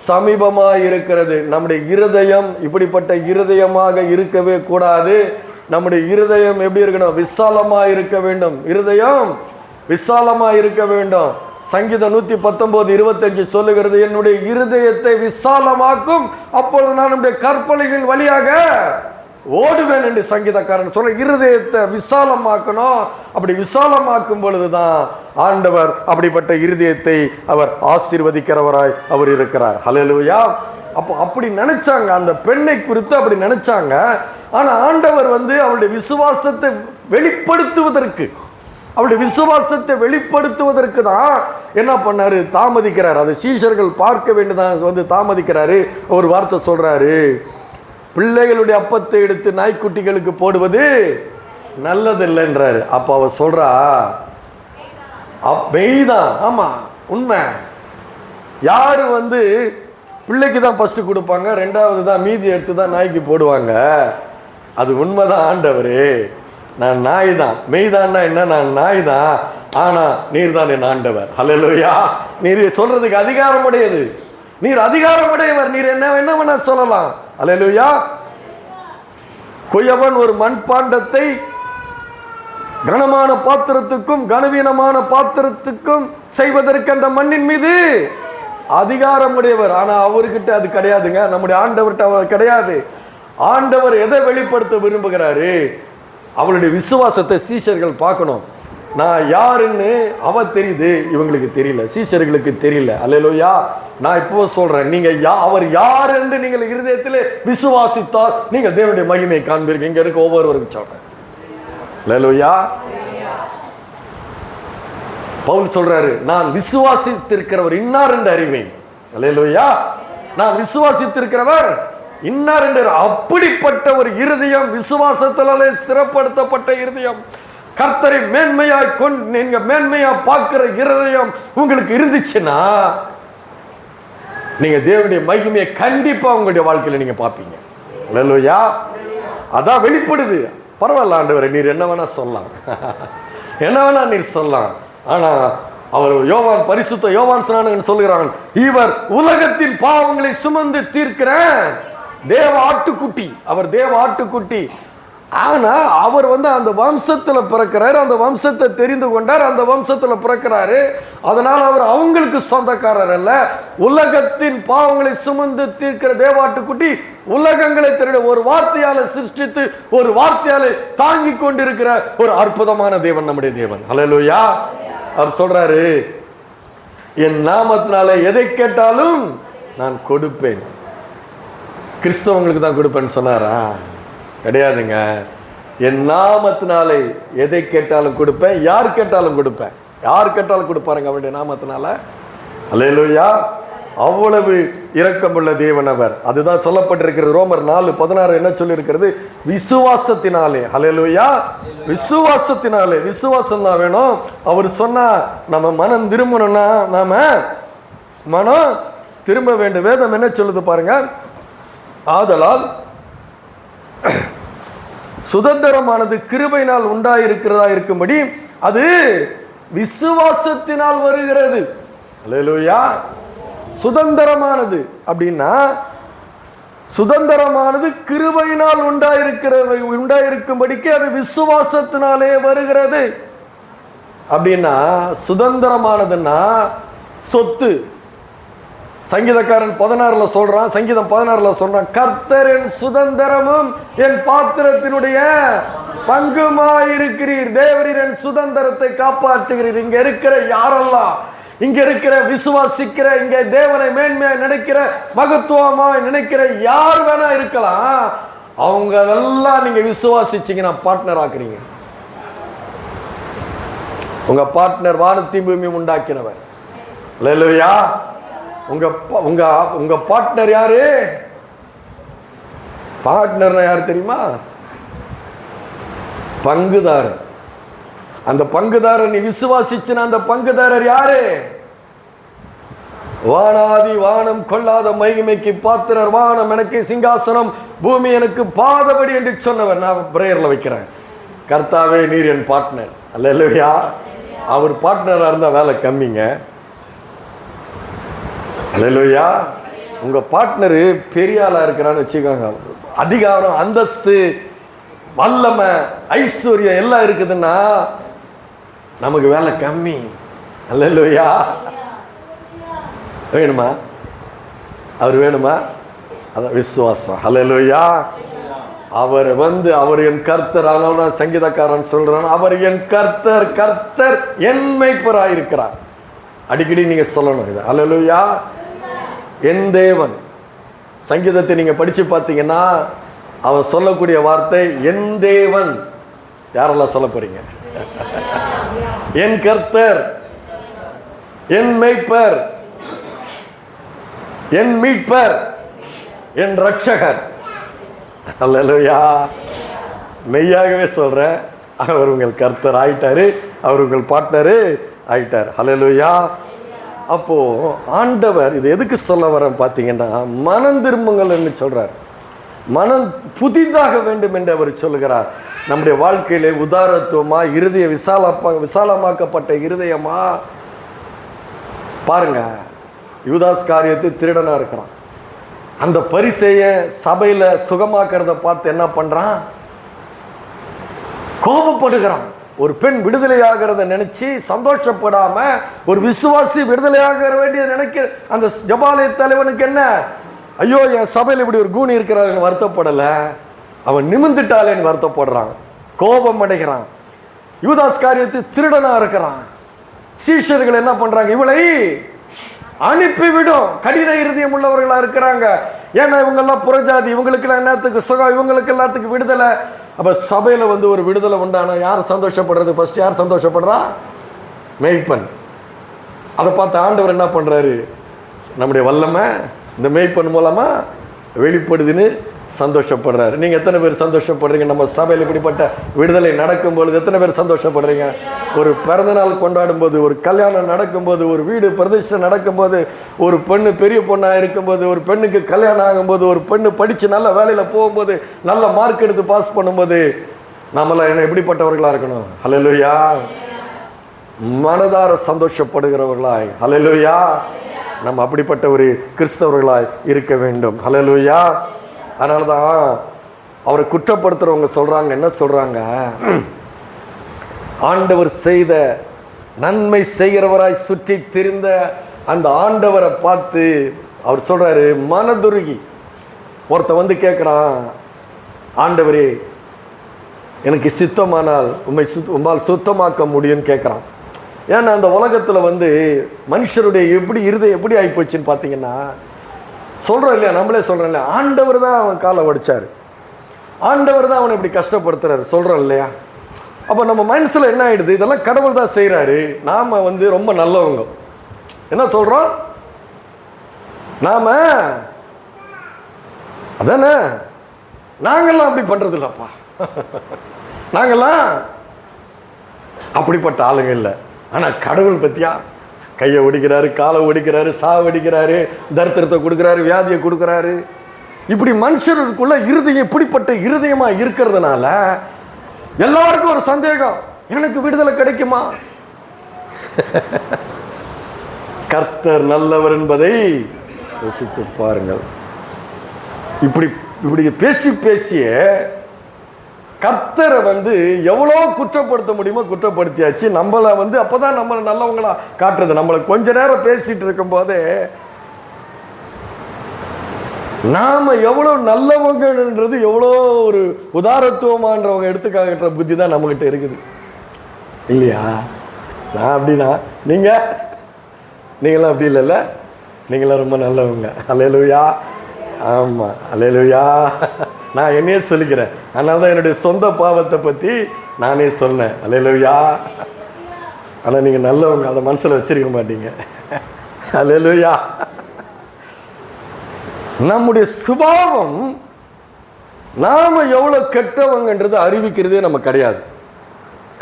சமீபமாக இருக்கிறது. நம்முடைய இருதயம் இப்படிப்பட்ட இருதயமாக இருக்கவே கூடாது. நம்முடைய இருதயம் எப்படி இருக்கணும்? விசாலமாக இருக்க வேண்டும். இருதயம் விசாலமாக இருக்க வேண்டும். சங்கீதம் 119:25 சொல்லுகிறது, என்னுடைய இருதயத்தை விசாலமாக்கும், அப்பொழுது நான் நம்முடைய கற்பனைகளின் வழியாக ஓடுவேன் என்று சங்கீதக்காரன் சொல்ல. இருதயத்தை விசாலமாக்கணும். அப்படி விசாலமாக்கும் பொழுதுதான் ஆண்டவர் அப்படிப்பட்ட இருதயத்தை அவர் ஆசீர்வதிக்கிறவராய் அவர் இருக்கிறார். ஹல்லேலூயா. அப்போ அப்படி நினைச்சாங்க, அந்த பெண்ணை குறித்து அப்படி நினைச்சாங்க. ஆனா ஆண்டவர் அவளுடைய விசுவாசத்தை வெளிப்படுத்துவதற்கு, அவருடைய விசுவாசத்தை வெளிப்படுத்துவதற்கு தான் என்ன பண்ணாரு, தாமதிக்கிறார். அதை சீஷர்கள் பார்க்க வேண்டியதான் தாமதிக்கிறாரு. ஒரு வார்த்தை சொல்றாரு, பிள்ளைகளுடைய அப்பத்தை எடுத்து நாய்க்குட்டிகளுக்கு போடுவது நல்லதில்லைன்றாரு. அப்ப அவ சொல்றா, மெய்தான், ஆமா உண்மை. யாரு பிள்ளைக்கு தான் ஃபர்ஸ்ட் கொடுப்பாங்க, ரெண்டாவது தான் மீதி எடுத்து தான் நாய்க்கு போடுவாங்க. அது உண்மைதான் ஆண்டவரே, நான் நாய் தான். மெய்தான்னா என்ன, நான் நாய் தான், ஆனா நீர் தான் என் ஆண்டவர். ஹல்லேலூயா. நீர் சொல்றதுக்கு அதிகாரம் உடையது, நீர் அதிகாரம் உடையவர், நீர் என்ன வேணா சொல்லலாம். ஹல்லேலூயா. குயவன் ஒரு மண்பாண்டத்தை கனமான பாத்திரத்துக்கும் கனவீனமான பாத்திரத்துக்கும் செய்வதற்கு அந்த மண்ணின் மீது அதிகாரம் உடையவர். ஆனா அவர்கிட்ட அது கிடையாதுங்க. நம்முடைய ஆண்டவர்கிட்ட அவர் கிடையாது. ஆண்டவர் எதை வெளிப்படுத்த விரும்புகிறாரு, அவளுடைய விசுவாசத்தை சீஷர்கள் பார்க்கணும். நான் யாருன்னு அவ தெரியுது, இவங்களுக்கு தெரியல, சீஷர்களுக்கு தெரியல. அல்லேலூயா. நான் இப்போ சொல்றேன், நீங்க அவர் யார் என்று நீங்கள் இருதயத்திலே விசுவாசித்தால் நீங்கள் தேவனுடைய மகிமையை காண்பீர்கள். இங்க இருக்க ஒவ்வொருவருக்கும் சொல்றேன். அல்லேலூயா. பவுல் சொல்றாரு, நான் விசுவாசித்திருக்கிறவர் இன்னார் என்று அறிவேன். அல்லேலூயா. நான் விசுவாசித்திருக்கிறவர் இன்னார் என்று. அப்படிப்பட்ட ஒரு இருதயம், விசுவாசத்தினாலே ஸ்திரப்படுத்தப்பட்ட இருதயம், கர்த்தரை மேன்மையாய் நீங்க மேன்மையா பார்க்கிற இருதயம் உங்களுக்கு இருந்துச்சுன்னா நீங்க தேவனுடைய மகிமையை கண்டிப்பா உங்களுடைய வாழ்க்கையில நீங்க பார்ப்பீங்க. அல்லேலூயா. அதான் வெளிப்படுது. பரவாயில்ல ஆண்டவரே, நீர் என்ன வேணா சொல்லலாம், என்ன வேணா நீர் சொல்லலாம். ஆனா அவர் யோவான், பரிசுத்த யோவான் ஸ்நானகன் சொல்லுகிறான், இவர் உலகத்தின் பாவங்களை சுமந்து தீர்க்கிற தேவ ஆட்டுக்குட்டி. அவர் தேவ ஆட்டுக்குட்டி. ஆனா அவர் அந்த வம்சத்துல பிறக்கிறாரு, அந்த வம்சத்தை தெரிந்து கொண்டார், அந்த வம்சத்துல பிறக்கிறாரு. அதனால அவர் அவங்களுக்கு சொந்தக்காரர் அல்ல. உலகத்தின் பாவங்களை சுமந்து தீர்க்கிற தேவாட்டுக்குட்டி உலகங்களை தெரிந்த ஒரு வார்த்தையால சிருஷ்டித்து ஒரு வார்த்தையால தாங்கி கொண்டிருக்கிற ஒரு அற்புதமான தேவன் நம்முடைய தேவன். ஹல்லேலூயா. அவர் சொல்றாரு, என் நாமத்தினால எதை கேட்டாலும் நான் கொடுப்பேன். கிறிஸ்தவங்களுக்கு தான் கொடுப்பேன்னு சொன்னாரா? கிடையாதுங்க. என் நாமத்தினாலே எதை கேட்டாலும் கொடுப்பேன், யார் கேட்டாலும் கொடுப்பேன். யார் கேட்டாலும் கொடுப்பாருங்க அவருடைய நாமத்தினால. அல்லேலூயா. அவ்வளவு இரக்கமுள்ள தேவன் அவர். அதுதான் சொல்லப்பட்டிருக்கிறது. ரோமர் 4:16 என்ன சொல்லி இருக்கிறது? விசுவாசத்தினாலே. அல்லேலூயா. விசுவாசத்தினாலே. விசுவாசம் தான் வேணும். அவர் சொன்னா நம்ம மனம் திரும்பணும்னா நாம மனம் திரும்ப வேண்டும். வேதம் என்ன சொல்லுது பாருங்க, ஆதலால் சுதந்திரமானது கிருபையினால் உண்டாயிருக்கிறதா இருக்கும்படி அது விசுவாசத்தினால் வருகிறது. அல்லேலூயா. சுதந்திரமானது அப்படின்னா சுதந்திரமானது கிருபையினால் உண்டாயிருக்கும்படிக்கு அது விசுவாசத்தினாலே வருகிறது. அப்படின்னா சுதந்திரமானதுன்னா சொத்து. சங்கீதக்காரன் 16 சொல்றான், சங்கீதம் 16 சொல்றான், கர்த்தர் என் சுதந்திரமும் என் பாத்திரத்தினுடைய பங்குமாயிருக்கிறீர். தேவரீர் என் சுதந்திரத்தை காப்பாற்றுகிறீர். இங்க இருக்கிற யாரெல்லாம், இங்க இருக்கிற விசுவாசிக்கிற, இங்க தேவனை மேன்மையா நினைக்கிற, மகத்துவமாய் நினைக்கிற யார் வேணா இருக்கலாம், அவங்க எல்லாம் நீங்க விசுவாசிச்சீங்கன்னா பார்ட்னர் ஆக்குறீங்க. உங்க பார்ட்னர் வானத்தையும் பூமியும் உண்டாக்கினவர். அல்லேலூயா. உங்க உங்க உங்க பார்ட்னர் யாரு? பார்ட்னர் யாரு தெரியுமா? பங்குதாரர். அந்த பங்குதாரர் நீ விசுவாசிச்சுன்னா அந்த பங்குதாரர் யாரு? வானாதி வானம் கொள்ளாத மகிமைக்கு பாத்திரர், வானம் எனக்கு சிங்காசனம், பூமி எனக்கு பாதபடி என்று சொன்னவர். நான் பிரேயர்ல வைக்கிறேன், கர்த்தாவே நீர் என் பார்ட்னர். அல்லேலூயா. அவர் பார்ட்னரா இருந்தா வேலை கம்மிங்க. அல்லேலூயா. உங்க பார்ட்னரு பெரிய ஆளா இருக்கிறான்னு வச்சுக்கோங்க, அதிகாரம், அந்தஸ்து, வல்லமை, ஐஸ்வர்யம் எல்லாம் இருக்குதுன்னா நமக்கு வேலை கம்மி. அல்லேலூயா. வேணுமா? அவர் வேணுமா? அதான் விசுவாசம். அல்லேலூயா. அவர் அவர் என் கர்த்தர். ஆனா சங்கீதக்காரன் சொல்றான், அவர் என் கர்த்தர், கர்த்தர் என் மேய்ப்பராயிருக்கிறார். அடிக்கடி நீங்க சொல்லணும் இது. அல்லேலூயா. என் தேவன். சங்கீதத்தை நீங்க படிச்சு பார்த்தீங்கன்னா அவர் சொல்லக்கூடிய வார்த்தை என் தேவன். யாரெல்லாம் சொல்ல போறீங்க? என் கர்த்தர், என் மேய்ப்பர், என் மீட்பர், என் ரட்சகர். அல்லேலூயா. மெய்யாகவே சொல்றேன், அவர் உங்கள் கர்த்தர் ஆயிட்டாரு, அவர் உங்கள் பார்ட்னரு ஆயிட்டார். அல்லேலூயா. அப்போ ஆண்டவர் இது எதுக்கு சொல்ல வரேன் பார்த்தீங்கன்னா, மனம் திரும்புங்கள் என்று சொல்றார். மனம் புதிதாக வேண்டும் என்று அவர் சொல்லுகிறார். நம்முடைய வாழ்க்கையிலே உதாரத்துவமா, இருதய விசாலமாக்கப்பட்ட இருதயமா பாருங்க. யூதாஸ் காரியத்தை திருடனா இருக்கிறான். அந்த பரிசேய சபையில சுகமாக்கிறத பார்த்து என்ன பண்றான்? கோபப்படுகிறான். ஒரு பெண் விடுதலையாகிறத நினைச்சு சந்தோஷப்படாம ஒரு விசுவாசி விடுதலையாக வேண்டிய நினைக்கிற அந்த ஜபாலய தலைவனுக்கு என்ன, ஐயோ என் சபையில் இப்படி ஒரு கூணி இருக்கிறாருன்னு வருத்தப்படல, அவன் நிமிந்துட்டாலேன்னு வருத்தப்படுறான், கோபம் அடைகிறான். யூதாஸ் காரியத்தை திருடனா இருக்கிறான். சீஷர்கள் என்ன பண்றாங்க? இவளை அனுப்பிவிடும். கடின இருதயம் உள்ளவர்களா இருக்கிறாங்க. ஏன்னா இவங்கெல்லாம் புறஜாதி, இவங்களுக்கு என்னத்துக்கு சுகம், இவங்களுக்கு எல்லாத்துக்கும் விடுதலை. அப்ப சபையில ஒரு விடுதலை உண்டான யார் சந்தோஷப்படுறது? ஃபர்ஸ்ட் யார் சந்தோஷப்படுறா? மேய்ப்பன். அதை பார்த்து ஆண்டவர் என்ன பண்றாரு? நம்முடைய வல்லமை இந்த மேய்ப்பன் மூலமா வெளிப்படுதுன்னு சந்தோஷப்படுறாரு. நீங்க எத்தனை பேர் சந்தோஷப்படுறீங்க? நம்ம சபையில் இப்படிப்பட்ட விடுதலை நடக்கும் பொழுது எத்தனை பேர் சந்தோஷப்படுறீங்க? ஒரு பிறந்தநாள் கொண்டாடும் போது, ஒரு கல்யாணம் நடக்கும்போது, ஒரு வீடு பிரதிஷ்டை நடக்கும்போது, ஒரு பெண்ணு பெரிய பொண்ணா இருக்கும்போது, ஒரு பெண்ணுக்கு கல்யாணம் ஆகும்போது, ஒரு பெண்ணு படிச்சு நல்ல வேலையில போகும்போது, நல்ல மார்க் எடுத்து பாஸ் பண்ணும்போது, நம்மளாம் என்ன எப்படிப்பட்டவர்களா இருக்கணும்? அல்லேலூயா. மனதார சந்தோஷப்படுகிறவர்களாய், அல்லேலூயா, நம்ம அப்படிப்பட்ட ஒரு கிறிஸ்தவர்களாய் இருக்க வேண்டும். அல்லேலூயா. அதனாலதான் அவரை குற்றப்படுத்துறவங்க சொல்றாங்க, என்ன சொல்றாங்க? ஆண்டவர் செய்த நன்மை செய்கிறவராய் சுற்றி திரிந்த அந்த ஆண்டவரை பார்த்து அவர் சொல்றாரு, மனதுருகி. ஒருத்த கேட்கிறான், ஆண்டவரே எனக்கு சித்தமானால் உம்மால் சுத்தமாக்க முடியும்னு கேட்குறான். ஏன்னா அந்த உலகத்தில் மனுஷருடைய இருதயம் எப்படி ஆகிப்போச்சுன்னு பார்த்தீங்கன்னா, சொல்கிறோம் இல்லையா, நம்மளே சொல்கிறோம் இல்லையா, ஆண்டவர் தான் அவன் காலை உடைச்சார், ஆண்டவர் தான் அவனை இப்படி கஷ்டப்படுத்துறாரு, சொல்கிறோம் இல்லையா. அப்போ நம்ம மனசில் என்ன ஆகிடுது? இதெல்லாம் கடவுள் தான் செய்கிறாரு, நாம் ரொம்ப நல்லவங்க. என்ன சொல்கிறோம்? நாம் அதானே, நாங்கள்லாம் அப்படி பண்ணுறது இல்லைப்பா, நாங்கள்லாம் அப்படிப்பட்ட ஆளுங்க இல்லை. ஆனால் கடவுள் பற்றியா கையை ஒடிக்கிறாரு, காலை ஒடிக்கிறாரு, சாவடிக்கிறாரு, தரித்திரத்தை கொடுக்குறாரு, வியாதியை கொடுக்குறாரு. இப்படி மனுஷருக்குள்ள இருதயம் இப்படிப்பட்ட இருதயமா இருக்கிறதுனால எல்லாருக்கும் ஒரு சந்தேகம், எனக்கு விடுதலை கிடைக்குமா? கர்த்தர் நல்லவர் என்பதை யோசித்து பாருங்கள். இப்படி இப்படி பேசி பேசிய கர்த்தரை எவ்வளோ குற்றப்படுத்த முடியுமோ குற்றப்படுத்தியாச்சு. நம்மளை அப்போதான் நம்மளை நல்லவங்களா காட்டுறது. நம்மளை கொஞ்ச நேரம் பேசிட்டு இருக்கும் போதே நாம எவ்வளோ நல்லவங்கன்றது எவ்வளோ ஒரு உதாரத்துவமானவங்க எடுத்துக்காட்டுற புத்தி தான் நம்மகிட்ட இருக்குது இல்லையா? நான் அப்படிதான், நீங்களாம் அப்படி இல்லைல்ல, நீங்களாம் ரொம்ப நல்லவங்க. அல்லேலூயா. ஆமாம், அல்லேலூயா. நான் என்னையே சொல்லிக்கிறேன். அதனால தான் என்னுடைய சொந்த பாவத்தை பற்றி நானே சொன்னேன். அல்லேலூயா. ஆனால் நீங்கள் நல்லவங்க, அதை மனசில் வச்சிருக்க மாட்டீங்க. அல்லேலூயா. நம்முடைய சுபாவம் நாம் எவ்வளோ கெட்டவங்கன்றது அறிவிக்கிறதே நம்ம கிடையாது.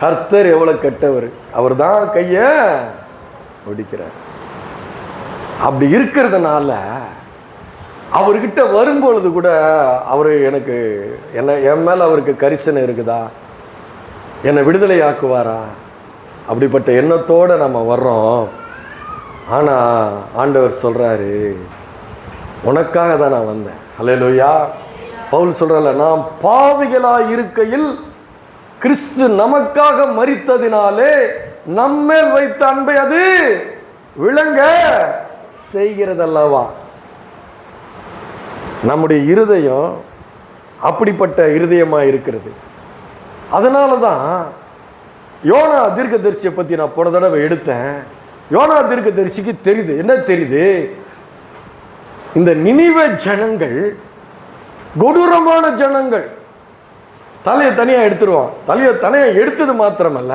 கர்த்தர் எவ்வளோ கெட்டவர், அவர் தான் கையை ஒடிக்கிறார். அப்படி இருக்கிறதுனால அவர்கிட்ட வரும்பொழுது கூட அவர் எனக்கு என் மேலே அவருக்கு கரிசனை இருக்குதா, என்னை விடுதலை ஆக்குவாரா, அப்படிப்பட்ட எண்ணத்தோடு நம்ம வர்றோம். ஆனால் ஆண்டவர் சொல்கிறாரு, உனக்காக தான் நான் வந்தேன். அல்லேலூயா. பவுல் சொல்கிறல, நாம் பாவிகளாக இருக்கையில் கிறிஸ்து நமக்காக மரித்ததினாலே நம்மேல் வைத்த அன்பை அது விளங்க செய்கிறதல்லவா. நம்முடைய இருதயம் அப்படிப்பட்ட இருதயமாக இருக்கிறது. அதனால தான் யோனா தீர்க்கதரிசியை பற்றி நான் போன தடவை எடுத்தேன். யோனா தீர்க்கதரிசிக்கு தெரியுது, என்ன தெரியுது, இந்த நினிவே ஜனங்கள் கொடூரமான ஜனங்கள். தலையை தனியாக எடுத்துருவான். தலையை தனியாக எடுத்தது மாத்திரமல்ல,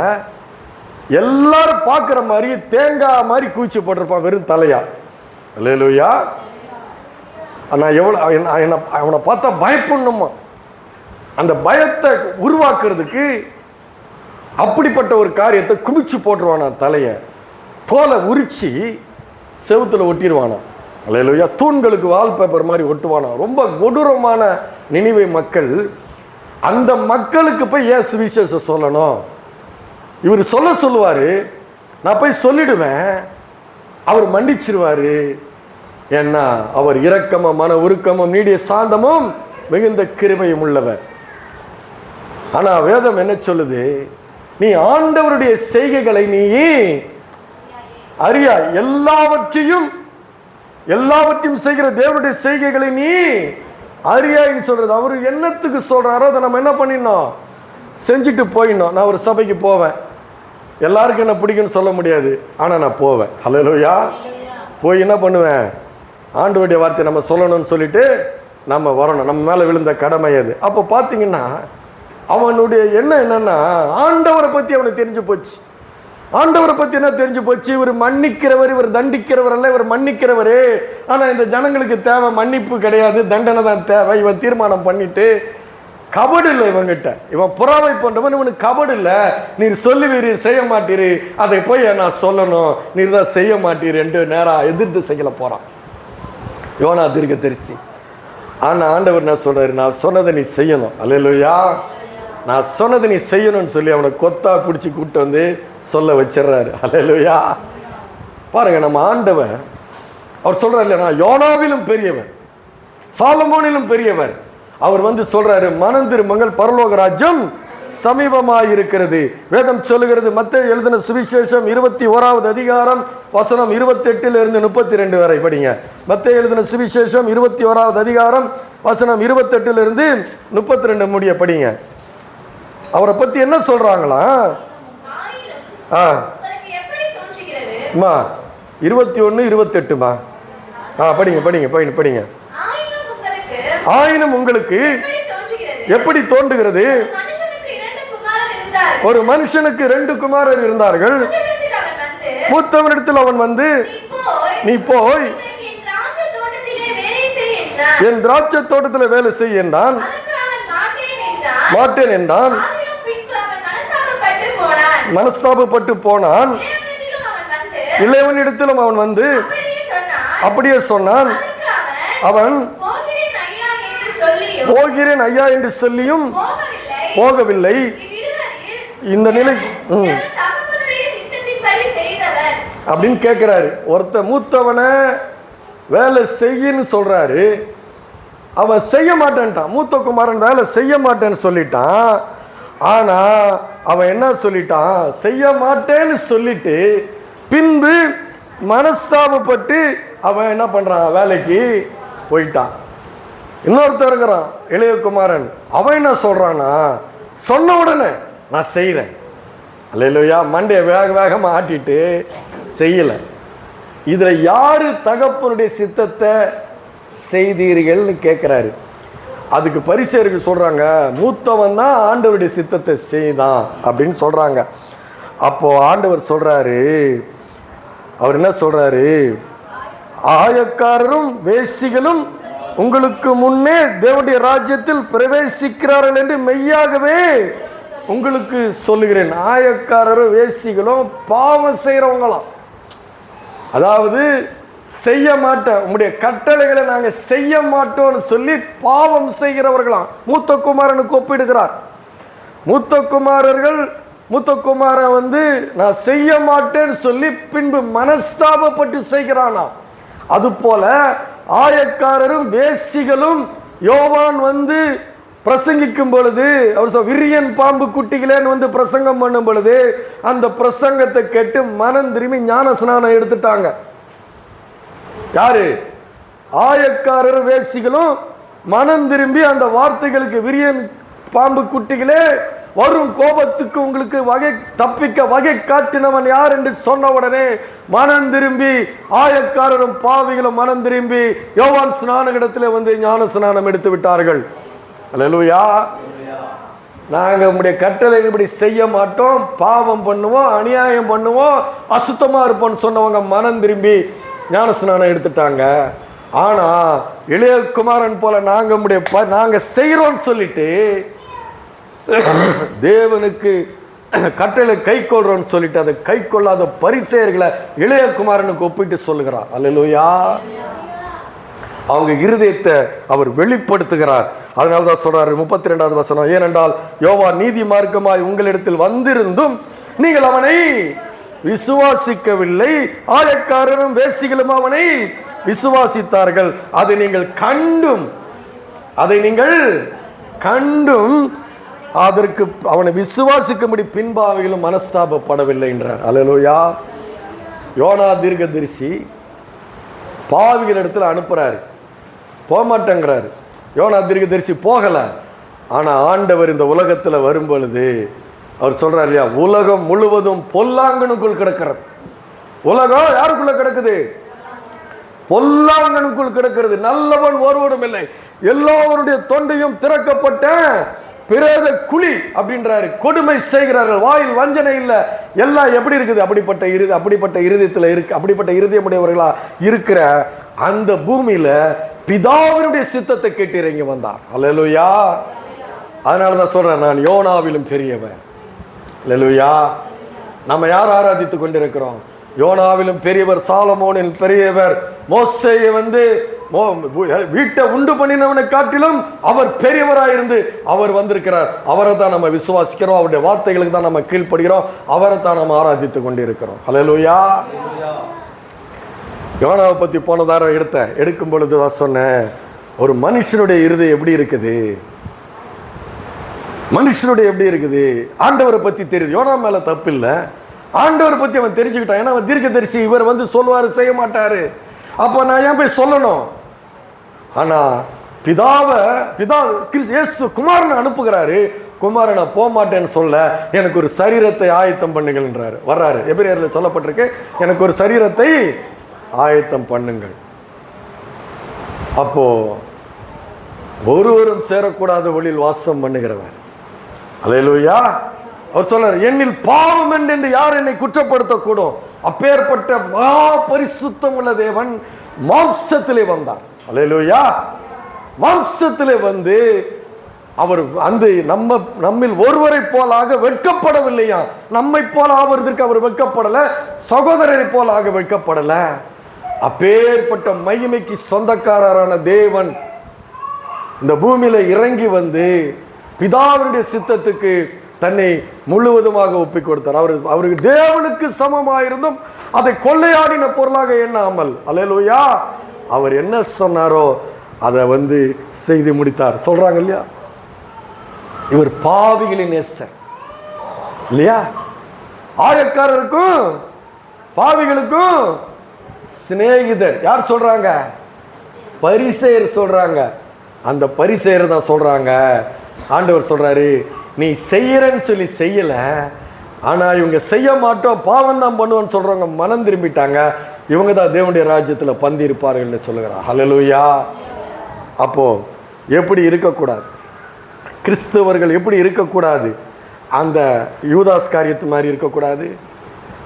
எல்லாரும் பார்க்குற மாதிரி தேங்காய் மாதிரி குவிச்சு போட்டிருப்பான், வெறும் தலையா. அல்லேலூயா. நான் எவ்வளோ அவனை பார்த்தா பயப்படணுமா, அந்த பயத்தை உருவாக்குறதுக்கு அப்படிப்பட்ட ஒரு காரியத்தை குமிச்சு போட்டுருவானா. தலையை தோலை உரிச்சு செவுத்தில் ஒட்டிடுவானா. அல்லேலூயா. தூண்களுக்கு வால்பேப்பர் மாதிரி ஒட்டுவானா. ரொம்ப கொடூரமான நினிவே மக்கள். அந்த மக்களுக்கு போய் ஏன் சுவிசேஷம் சொல்லணும்? இவர் சொல்லுவார், நான் போய் சொல்லிடுவேன், அவர் மன்னிச்சிருவார். ஏன்னா அவர் இரக்கமும் மன உருக்கமும் நீடிய சாந்தமும் மிகுந்த கிருபையும் உள்ளவர். ஆனால் வேதம் என்ன சொல்லுது, நீ ஆண்டவருடைய செய்கைகளை நீ அறியா, எல்லாவற்றையும் செய்கிற தேவனுடைய செய்கைகளை நீ அறியாயின்னு சொல்றது. அவர் என்னத்துக்கு சொல்றாரோ அதை நம்ம என்ன பண்ணிடணும், செஞ்சுட்டு போயிடணும். நான் ஒரு சபைக்கு போவேன், எல்லாருக்கும் என்ன பிடிக்குன்னு சொல்ல முடியாது, ஆனால் நான் போவேன். அல்லேலூயா. போய் என்ன பண்ணுவேன், ஆண்டவருடைய வார்த்தை நம்ம சொல்லணும்னு சொல்லிட்டு நம்ம வரணும். நம்ம மேலே விழுந்த கடமை அது. அப்போ பார்த்தீங்கன்னா அவனுடைய எண்ணம் என்னன்னா, ஆண்டவரை பற்றி அவனுக்கு தெரிஞ்சு போச்சு. ஆண்டவரை பற்றி என்ன தெரிஞ்சு போச்சு, இவர் மன்னிக்கிறவர், இவர் தண்டிக்கிறவர் அல்ல, இவர் மன்னிக்கிறவரே. ஆனால் இந்த ஜனங்களுக்கு தேவை மன்னிப்பு கிடையாது, தண்டனை தான் தேவை. இவன் தீர்மானம் பண்ணிட்டு, கபடு இல்லை இவங்கிட்ட, இவன் புறாவை போன்றவன், இவனுக்கு கபடு இல்லை. நீர் சொல்லுவீர் செய்ய மாட்டீர், அதை போய் நான் சொல்லணும், நீர் தான் செய்ய மாட்டீர் என்று நேராக எதிர்த்து செய்யல போகிறான் யோனா தீர்க்கதரிசி. ஆனால் ஆண்டவர் என்ன சொல்கிறாரு, நான் சொன்னதை நீ செய்யணும். அல்லேலூயா. நான் சொன்னதை நீ செய்யணும்னு சொல்லி அவனை கொத்தா பிடிச்சி கூப்பிட்டு வந்து சொல்ல வச்சிடறாரு. அல்லேலூயா. பாருங்க, நம்ம ஆண்டவர் அவர் சொல்றாரு இல்லையா, நான் யோனாவிலும் பெரியவர், சாலமோனிலும் பெரியவர். அவர் சொல்றாரு, மனம் திரும்புங்கள், பரலோக ராஜ்யம் சமீபமாக இருக்கிறது. வேதம் சொல்லுகிறது. மத்தேயு எழுதின சுவிசேஷம் 21வது அதிகாரம் வசனம் 28 32 வரை படிங்க. மத்தேயு எழுதின சுவிசேஷம் 21வது அதிகாரம் வசனம் 28 32 முடிய படிங்க. அவரை பத்தி என்ன சொல்றாங்களா? 21 28மா? படிங்க படிங்க படிங்க படிங்க. ஆயினும் உங்களுக்கு எப்படி தோன்றுகிறது, ஒரு மனுஷனுக்கு 2 குமாரர் இருந்தார்கள். மூத்தவனிடத்தில் அவன் நீ போய் என் திராட்சை தோட்டத்தில் வேலை செய் என்றான். மாட்டேன் என்றான். மனஸ்தாபப்பட்டு போனான். இளையவனிடத்திலும் அவன் அப்படியே சொன்னான். அவன் போகிறேன் ஐயா என்று சொல்லியும் போகவில்லை. இந்த நிலை அப்படின்னு கேட்கிறாரு. ஒருத்த மூத்தவனை வேலை செய்யன்னு சொல்றாரு. அவன் செய்ய மாட்டேன்ட்டான். மூத்த குமாரன் வேலை செய்ய மாட்டேன்னு சொல்லிட்டான். ஆனா அவன் என்ன சொல்லிட்டான், செய்ய மாட்டேன்னு சொல்லிட்டு பின்பு மனஸ்தாபப்பட்டு அவன் என்ன பண்றான், வேலைக்கு போயிட்டான். இன்னொருத்தர் இருக்கிறான் இளைய குமாரன், அவன் என்ன சொல்றான்னா, சொன்ன உடனே நான் செய்யறேன், அல்லேலூயா, மண்டைய வேக வேகமா ஆட்டிட்டு செய்யல. இதுல யாரு தகப்பனுடைய சித்தத்தை செய்தீர்கள்னு கேட்கிறாரு. அதுக்கு பரிசேயர்கள் சொல்றாங்க, மூத்தவன் தான் ஆண்டவருடைய சித்தத்தை செய்தான் அப்படின்னு சொல்றாங்க. அப்போ ஆண்டவர் சொல்றாரு, அவர் என்ன சொல்றாரு, ஆயக்காரரும் வேசிகளும் உங்களுக்கு முன்னே தேவனுடைய ராஜ்யத்தில் பிரவேசிக்கிறார்கள் என்று மெய்யாகவே உங்களுக்கு சொல்லுகிறேன். ஆயக்காரரும் வேசிகளும் பாவம் செய்யறவங்களாம், அதாவது செய்ய மாட்டோம், உங்களுடைய கட்டளைகளை நாங்க செய்ய மாட்டோம்னு சொல்லி பாவம் செய்கிறவர்களாம் மூத்த குமாரனுக்கு ஒப்பிடுகிறார். மூத்த குமாரன் நான் செய்ய மாட்டேன்னு சொல்லி பின்பு மனஸ்தாபப்பட்டு செய்கிறானா. அது போல ஆயக்காரரும் வேசிகளும் யோவான் பிரசங்கிக்கும் பொழுது, அவர் விரியன் பாம்பு குட்டிகளேன்னு பிரசங்கம் பண்ணும் பொழுது அந்த பிரசங்கத்தை கேட்டு மனம் திரும்பி ஞான ஸ்நானம் எடுத்துட்டாங்க. யாரு? ஆயக்காரர் வேசிகளும் மனம் திரும்பி அந்த வார்த்தைகளுக்கு, விரியன் பாம்பு குட்டிகளே, வரும் கோபத்துக்கு உங்களுக்கு தப்பிக்க வகை காட்டினவன் யார் என்று சொன்ன உடனே மனம் திரும்பி ஆயக்காரரும் பாவிகளும் மனம் திரும்பி யோவான் ஸ்நானகத்தில் ஞான ஸ்நானம் எடுத்து விட்டார்கள். அல்லேலூயா. நாங்க உங்களுடைய கட்டளை இப்படி செய்ய மாட்டோம், பாவம் பண்ணுவோம், அநியாயம் பண்ணுவோம், அசுத்தமா இருப்போம்னு சொன்னவங்க மனம் திரும்பி ஞான ஸ்நானம் எடுத்துட்டாங்க. ஆனா இளைய குமாரன் போல நாங்க செய்யறோம்னு சொல்லிட்டு தேவனுக்கு கட்டளை கை கொள்றோம்னு சொல்லிட்டு அதை கை கொள்ளாத பரிசேயர்களை இளைய குமாரனுக்கு ஒப்பிட்டு சொல்லுகிறார். அல்லேலூயா. அவங்க இருதயத்தை அவர் வெளிப்படுத்துகிறார். அதனாலதான் சொல்றாரு 32வது வசனம், ஏனென்றால் யோவான் நீதி மார்க்கமாய் உங்களிடத்தில் வந்திருந்தும் நீங்கள் அவனை விசுவாசிக்கவில்லை, ஆயக்காரரும் வேசிகளும் அவனை விசுவாசித்தார்கள், அதை நீங்கள் கண்டும் அதற்கு அவனை விசுவாசிக்கும்படி பின்பாவைகளும் மனஸ்தாபப்படவில்லை என்றார். அல்லேலூயா. யோனா தீர்க்கதரிசி பாவிகள் இடத்துல அனுப்புறாரு, போகமாட்டேங்கிறாரு. யோனா தீர்க்கதரிசி போகல. ஆனா ஆண்டவர் இந்த உலகத்துல வரும் பொழுது அவர் சொல்றாரு இல்லையா, உலகம் முழுவதும் பொல்லாங்கனுக்குள் கிடக்கிறது. உலகம் யாருக்குள்ள கிடக்குது? பொல்லாங்கனுக்குள் கிடக்கிறது. நல்லவன் ஒருவனும் இல்லை, எல்லோருடைய தொண்டையும் திறக்கப்பட்ட பிரேத குழி அப்படின்றாரு. கொடுமை செய்கிறார்கள், வாயில் வஞ்சனை இல்லை. எல்லாம் எப்படி இருக்குது? அப்படிப்பட்ட இருதயத்தில் இருக்கு, அப்படிப்பட்ட இருதயமுடையவர்களா இருக்கிற அந்த பூமியில பிதாவினுடைய சித்தத்தை கேட்டு இறங்கி வந்தார். அல்லேலூயா. அதனாலதான் சொல்றேன், நான் யோனாவிலும் பெரியவன். அல்லேலூயா. நம்ம யார் ஆராதித்துக் கொண்டிருக்கிறோம்? யோனாவிலும் பெரியவர், சாலமோனில் பெரியவர், மோசேயை வீட்டை உண்டு பண்ணினவனை காட்டிலும் அவர் பெரியவராயிருந்து அவர் வந்திருக்கிறார். அவரை தான் நம்ம விசுவாசிக்கிறோம், அவருடைய வார்த்தைகளுக்கு தான் நம்ம கீழ்ப்படுகிறோம், அவரை தான் நம்ம ஆராதித்துக் கொண்டிருக்கிறோம். அல்லேலூயா. யோனாவை பத்தி போன தாரம் எடுக்கும் பொழுது தான் சொன்னேன், ஒரு மனுஷனுடைய இருதயம் எப்படி இருக்குது, ஆண்டவரை பத்தி தெரியுது. யோனா மேல தப்பு இல்லை, ஆண்டவரை பத்தி அவன் தெரிஞ்சுக்கிட்டான். ஏன்னா அவன் தீர்க்கதரிசி, இவர் சொல்லுவாரு, செய்ய மாட்டாரு, அப்ப நான் ஏன் போய் சொல்லணும்? ஆனா பிதா இயேசு குமாரனை அனுப்புகிறாரு. குமாரனை போக மாட்டேன்னு சொல்ல, எனக்கு ஒரு சரீரத்தை ஆயத்தம் பண்ணுங்கள் என்றாரு. வர்றாரு, எபிரேயர்ல சொல்லப்பட்டிருக்கு, எனக்கு ஒரு சரீரத்தை ஆயத்தம் பண்ணுங்கள். அப்போ ஒருவரும் சேரக்கூடாத ஒளியில் வாசம் பண்ணுகிறவர். அல்லேலூயா. அவர் சொல்றார், என்னில் பாவம் என்று யார் என்னை குற்றப்படுத்தக்கூடும்? அப்பேற்பட்ட மகா பரிசுத்தம் உள்ள தேவன் மாம்சத்திலே வந்தார். அல்லேலூயா. மாம்சத்திலே அவர் நம்மில் ஒருவரை போலாக வெட்கப்படவில்லையா? நம்மை போல ஆவதற்கு அவர் வெட்கப்படல, சகோதரரை போலாக வெட்கப்படல. அப்பேற்பட்ட மகிமைக்கு சொந்தக்காரரான தேவன் இந்த பூமியில இறங்கி பிதாவினுடைய சித்தத்துக்கு தன்னை முழுவதுமாக ஒப்பி கொடுத்தார். அவருக்கு தேவனுக்கு சமமாயிருந்தும் அதை கொள்ளையாடின பொருளாக எண்ணாமல், அல்லேலூயா, அவர் என்ன சொன்னாரோ அதை வந்து செய்து முடித்தார். சொல்றாங்க இல்லையா, இவர் பாவிகளின் நேசர் இல்லையா? ஆயக்காரருக்கும் பாவிகளுக்கும் சிநேகிதர். யார் சொல்றாங்க? பரிசேயர் சொல்றாங்க. அந்த பரிசேயர் தான் சொல்றாங்க. ஆண்டவர் சொல்றாரு, நீ செய்யறன்னு சொல்லி செய்யல, ஆனா இவங்க செய்ய மாட்டோம், பாவம் தான் பண்ணுவோன்னு சொல்றவங்க மனம் திரும்பிட்டாங்க, இவங்க தான் தேவனுடைய ராஜ்யத்துல பந்தி இருப்பார்கள் சொல்லுகிறார். ஹல்லேலூயா. அப்போ எப்படி இருக்கக்கூடாது? கிறிஸ்தவர்கள் எப்படி இருக்கக்கூடாது? அந்த யூதாஸ் காரியத்து மாதிரி இருக்கக்கூடாது,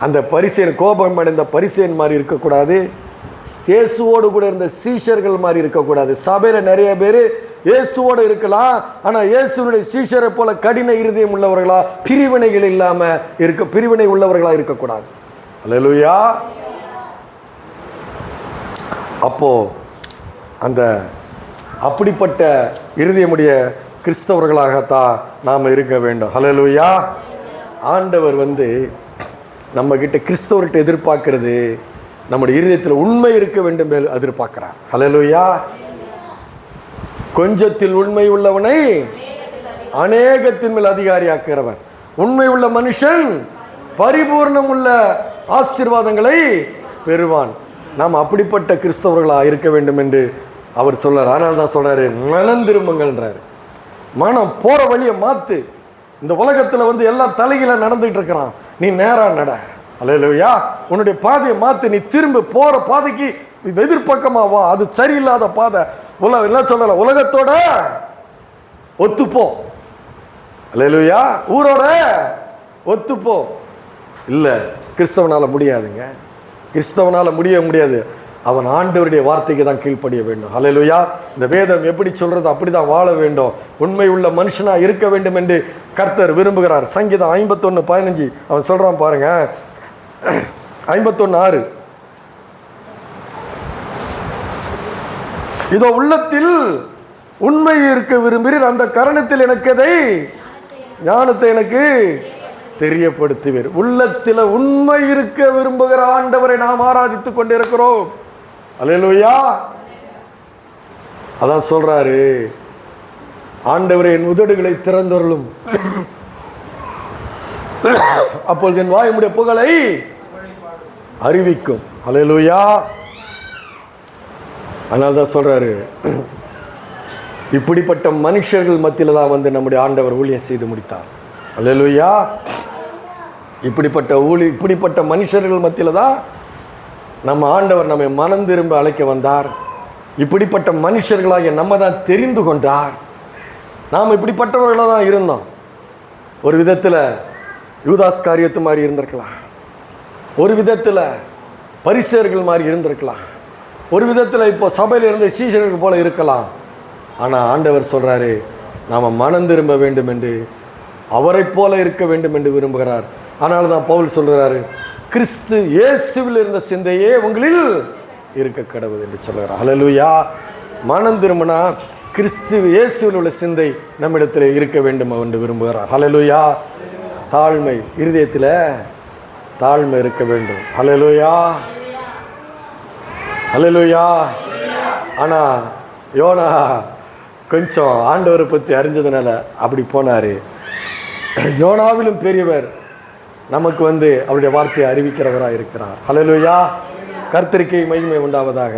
அந்த பரிசேயன் கோபம் அடைந்த பரிசேயன் மாதிரி இருக்கக்கூடாது, இயேசுவோடு கூட இருந்த சீஷர்கள் மாதிரி இருக்கக்கூடாது. சபையில் நிறைய பேர் இயேசுவோடு இருக்கலாம், ஆனால் இயேசுனுடைய சீஷரை போல கடின இருதயம் உள்ளவர்களா, பிரிவினைகள் இல்லாமல் பிரிவினை உள்ளவர்களா இருக்கக்கூடாது. அல்லேலூயா. அப்போ அந்த அப்படிப்பட்ட இருதயமுடைய கிறிஸ்தவர்களாகத்தான் நாம் இருக்க வேண்டும். அல்லேலூயா. ஆண்டவர் வந்து நம்ம கிட்ட கிறிஸ்தவர்கிட்ட எதிர்பார்க்கிறது நம்முடைய இருதயத்தில் உண்மை இருக்க வேண்டும் எதிர்பார்க்கிறார். அல்லேலூயா. கொஞ்சத்தில் உண்மை உள்ளவனை அநேகத்தின் மேல் அதிகாரியாக்குகிறவர். உண்மை உள்ள மனுஷன் பரிபூர்ணம் உள்ள ஆசீர்வாதங்களை பெறுவான். நாம் அப்படிப்பட்ட கிறிஸ்தவர்களாக இருக்க வேண்டும் என்று அவர் சொல்றார். ஆனால் தான் சொல்றாரு, மனம் திரும்புங்கள்ன்றாரு. மனம் போற வழியை மாத்து. இந்த உலகத்துல வந்து எல்லாம் தலைகீழ நடந்துட்டு இருக்கிறான், நீ நேரா நட. அல்லேலூயா. உன்னுடைய பாதையை மாத்து, நீ திரும்ப போற பாதைக்கு எதிர்பக்கமா வா. அது சரியில்லாத பாதை. என்ன சொல்லல, உலகத்தோட ஒத்துப்போ. அல்லேலூயா. ஊரோட ஒத்துப்போ. இல்ல, கிறிஸ்தவனால முடியாதுங்க. கிறிஸ்தவனால முடியாது. அவன் ஆண்டவருடைய வார்த்தைக்கு தான் கீழ்ப்படிய வேண்டும். அல்லேலூயா. இந்த வேதம் எப்படி சொல்றது அப்படிதான் வாழ வேண்டும். உண்மை உள்ள மனுஷனா இருக்க வேண்டும் என்று கர்த்தர் விரும்புகிறார். சங்கீதம் 51:15 அவன் சொல்றான் பாருங்க. 51:6 இதோ உள்ளத்தில் உண்மை இருக்க விரும்புகிறீர், அந்த கரணத்தில் எனக்கு ஞானத்தை எனக்கு தெரியப்படுத்துவீர். உள்ளத்தில் உண்மை இருக்க விரும்புகிற ஆண்டவரை நாம் ஆராதித்துக் கொண்டிருக்கிறோம். அல்லேலூயா. அதான் சொல்றாரு, ஆண்டவரே என் உதடுகளை திறந்தருளும், அப்பொழுது என் வாயுடைய புகழை அறிவிக்கும். அல்லேலூயா. அதனால தான் சொல்றாரு, இப்படிப்பட்ட மனுஷர்கள் மத்தியில் தான் வந்து நம்முடைய ஆண்டவர் ஊழியம் செய்து முடித்தார். அல்லேலூயா. இப்படிப்பட்ட மனுஷர்கள் மத்தியில் தான் நம்ம ஆண்டவர் நம்மை மனம் திரும்ப அழைக்க வந்தார். இப்படிப்பட்ட மனுஷர்களாகிய நம்ம தான் தெரிந்து கொண்டார். நாம் இப்படிப்பட்டவர்களாக தான் இருந்தோம். ஒரு விதத்தில் யூதாஸ் காரியத்து மாதிரி இருந்திருக்கலாம், ஒரு விதத்தில் பரிசேயர்கள் மாதிரி இருந்திருக்கலாம், ஒரு விதத்தில் இப்போ சபையில் இருந்த சீஷர்கள் போல இருக்கலாம். ஆனால் ஆண்டவர் சொல்றாரு, நாம் மனம் திரும்ப வேண்டும் என்று, அவரை போல இருக்க வேண்டும் என்று விரும்புகிறார். அதனால தான் பவுல் சொல்றாரு, கிறிஸ்து இயேசுவில் இருந்த சிந்தையே உங்களில் இருக்க கடவுள் என்று சொல்கிறார். அல்லேலூயா. மனம் திரும்பினா கிறிஸ்து இயேசுவில் உள்ள சிந்தை நம்மிடத்தில் இருக்க வேண்டும் என்று விரும்புகிறார். அல்லேலூயா. தாழ்மை, இருதயத்தில் தாழ்மை இருக்க வேண்டும். அல்லேலூயா. அல்லேலூயா. ஆனால் யோனா கொஞ்சம் ஆண்டவரை பற்றி அறிஞ்சதுனால அப்படி போனார். யோனாவிலும் பெரியவர் நமக்கு வந்து அவருடைய வார்த்தையை அறிவிக்கிறவராக இருக்கிறார். அல்லேலூயா. கர்த்தருக்கு மகிமை உண்டாவதாக.